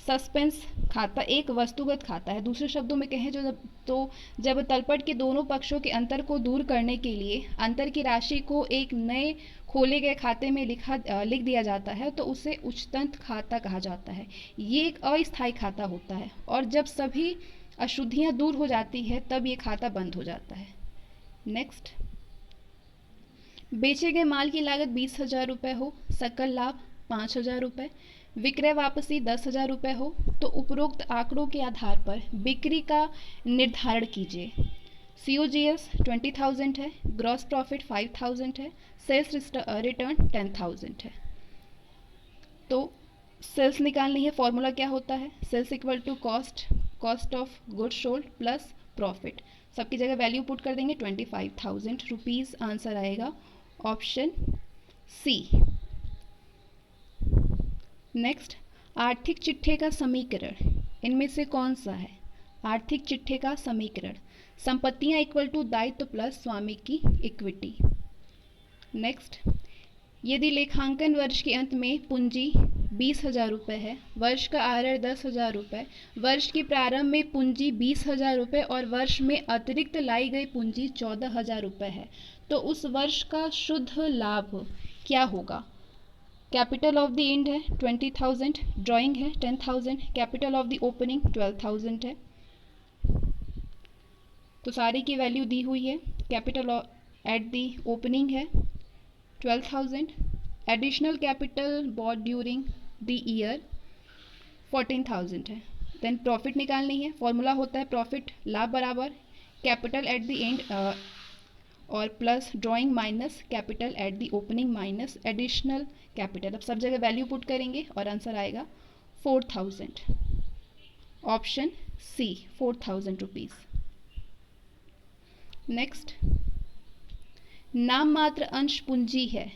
सस्पेंस खाता एक वस्तुगत खाता है। दूसरे शब्दों में कहें जब तलपट के दोनों पक्षों के अंतर को दूर करने के लिए अंतर की राशि को एक नए खोले गए खाते में लिख दिया जाता है तो उसे उच्चतंत खाता कहा जाता है। ये एक अस्थायी खाता होता है और जब सभी अशुद्धियां दूर हो जाती है तब ये खाता बंद हो जाता है। नेक्स्ट, बेचे गए माल की लागत 20,000 रुपये हो, सकल लाभ 5,000 रुपये, विक्रय वापसी 10,000 रुपये हो तो उपरोक्त आंकड़ों के आधार पर बिक्री का निर्धारण कीजिए। COGS 20,000 है, ग्रॉस प्रॉफिट 5,000 है, सेल्स रिटर्न 10,000 है। तो सेल्स निकालनी है, फॉर्मूला क्या होता है? Sales equal to cost of goods sold plus profit. सबकी जगह वैल्यू पुट कर देंगे, 25,000 रुपीज़। आंसर आएगा ऑप्शन सी। नेक्स्ट, आर्थिक चिट्ठे का समीकरण इनमें से कौन सा है? आर्थिक चिट्ठे का समीकरण, संपत्तियां इक्वल टू दायित्व प्लस स्वामी की इक्विटी। नेक्स्ट, यदि लेखांकन वर्ष के अंत में पूंजी 20,000 रुपये है, वर्ष का आय 10,000 रुपये, वर्ष के प्रारंभ में पूंजी 20,000 रुपये और वर्ष में अतिरिक्त लाई गई पूंजी 14,000 रुपये है तो उस वर्ष का शुद्ध लाभ क्या होगा? कैपिटल ऑफ द एंड है 20,000, ड्राइंग है 10,000, कैपिटल ऑफ द ओपनिंग 12,000 है। तो सारी की वैल्यू दी हुई है। कैपिटल एट द ओपनिंग है 12,000, additional capital bought during the year 14,000 है। देन प्रॉफिट निकालनी है, फॉर्मूला होता है प्रॉफिट लाभ बराबर कैपिटल एट द एंड और plus drawing minus capital at the opening minus additional capital. अब सब जगह वैल्यू पुट करेंगे और आंसर आएगा 4,000, ऑप्शन सी, 4,000 रुपीज़। नेक्स्ट, नाम मात्र अंश पूंजी है।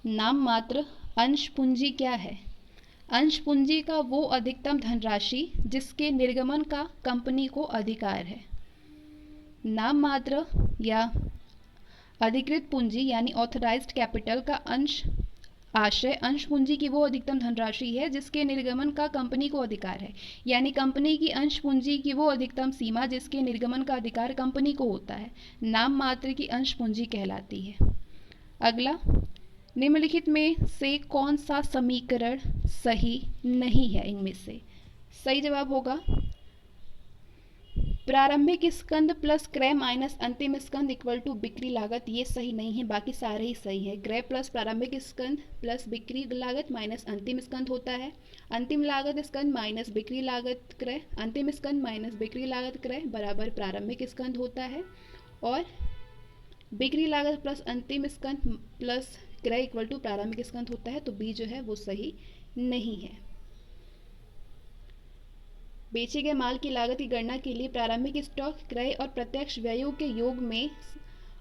नाम मात्र अंश पूंजी क्या है? अंश पूंजी का वो अधिकतम धनराशि जिसके निर्गमन का कंपनी को अधिकार है। नाम मात्र या अधिकृत पूंजी यानी ऑथराइज्ड कैपिटल का अंश आशय अंश पूंजी की वो अधिकतम धनराशि है जिसके निर्गमन का कंपनी को अधिकार है, यानी कंपनी की अंश पूंजी की वो अधिकतम सीमा जिसके निर्गमन का अधिकार कंपनी को होता है, नाम मात्र की अंश पूंजी कहलाती है। अगला, निम्नलिखित में से कौन सा समीकरण सही नहीं है? इनमें से सही जवाब होगा प्रारंभिक स्कंद प्लस क्रय माइनस अंतिम स्कंद इक्वल टू बिक्री लागत। ये सही नहीं है, बाकी सारे ही सही है। क्रय प्लस प्रारंभिक स्कंद प्लस बिक्री लागत माइनस अंतिम स्कंद होता है। अंतिम लागत स्कंद माइनस बिक्री लागत क्रय, अंतिम स्कंद माइनस बिक्री लागत क्रय बराबर प्रारंभिक स्कंद होता है। और बिक्री लागत प्लस अंतिम स्कंद प्लस क्रय इक्वल टू प्रारंभिक स्कंद होता है। तो बी जो है वो सही नहीं है। बेचे गए माल की लागत की गणना के लिए प्रारंभिक स्टॉक, क्रय और प्रत्यक्ष व्ययों के योग में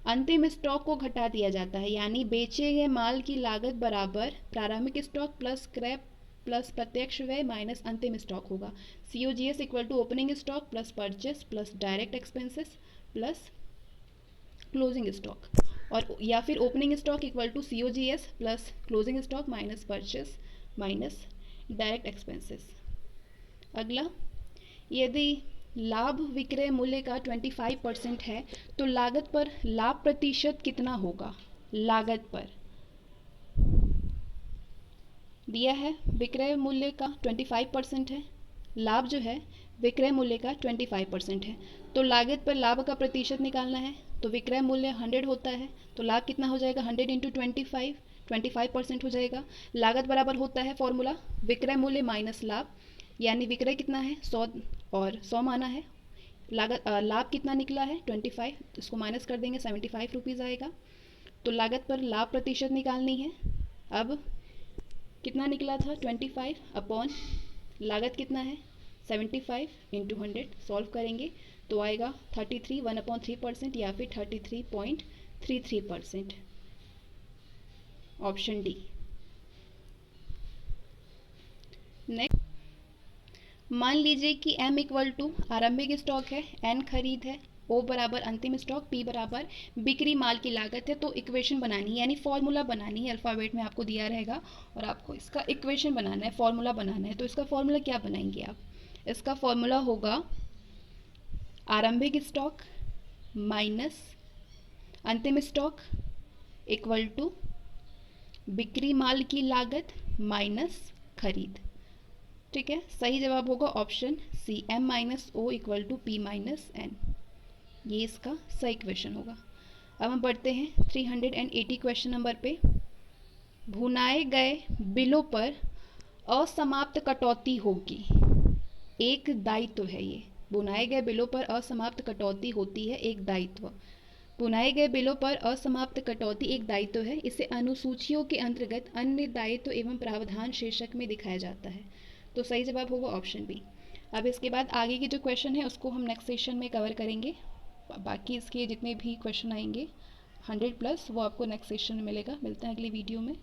अंतिम स्टॉक को घटा दिया जाता है, यानी बेचे गए माल की लागत बराबर प्रारंभिक स्टॉक प्लस क्रय प्लस प्रत्यक्ष व्यय माइनस अंतिम स्टॉक होगा। COGS equal to opening stock plus purchase plus direct expenses plus closing stock, और या फिर opening stock equal to COGS plus closing stock minus purchase minus direct expenses. अगला, यदि लाभ विक्रय मूल्य का 25% है तो लागत पर लाभ प्रतिशत कितना होगा? लागत पर दिया है विक्रय मूल्य का 25% है, लाभ जो है विक्रय मूल्य का 25% है, तो लागत पर लाभ का प्रतिशत निकालना है। तो विक्रय मूल्य 100 होता है तो लाभ कितना हो जाएगा? 100 × 25, 25% हो जाएगा। लागत बराबर होता है फॉर्मूला विक्रय मूल्य माइनस लाभ, यानी विक्रय कितना है 100 और 100 माना है, लागत लाभ कितना निकला है 25, इसको माइनस कर देंगे 75 रुपीज़ आएगा। तो लागत पर लाभ प्रतिशत निकालनी है। अब कितना निकला था 25 अपॉन लागत कितना है 75 इंटू 100, सॉल्व करेंगे तो आएगा 33 1/3% या फिर 33.33%, ऑप्शन डी। नेक्स्ट, मान लीजिए कि m इक्वल टू आरंभिक स्टॉक है, n खरीद है, O बराबर अंतिम स्टॉक, P बराबर बिक्री माल की लागत है। तो इक्वेशन बनानी है, यानी फॉर्मूला बनानी है, अल्फ़ाबेट में आपको दिया रहेगा और आपको इसका इक्वेशन बनाना है, फॉर्मूला बनाना है। तो इसका फॉर्मूला क्या बनाएंगे आप? इसका फॉर्मूला होगा आरंभिक स्टॉक माइनस अंतिम स्टॉक इक्वल टू बिक्री माल की लागत माइनस खरीद। ठीक है, सही जवाब होगा option C, m minus O equal to P minus N, ये इसका सही क्वेश्चन होगा। अब हम बढ़ते हैं 380 क्वेश्चन नंबर पे। भुनाए गए बिलों पर असमाप्त कटौती होगी, एक दायित्व है ये। भुनाए गए बिलों पर असमाप्त कटौती होती है, एक दायित्व। भुनाए गए बिलों पर असमाप्त कटौती एक दायित्व है, इसे अनुसूचियों के अंतर्गत अन्य दायित्व एवं प्रावधान शीर्षक में दिखाया जाता है। तो सही जवाब होगा ऑप्शन बी। अब इसके बाद आगे के जो क्वेश्चन है उसको हम नेक्स्ट सेशन में कवर करेंगे। बाकी इसके जितने भी क्वेश्चन आएंगे 100 प्लस वो आपको नेक्स्ट सेशन में मिलेगा। मिलते हैं अगली वीडियो में।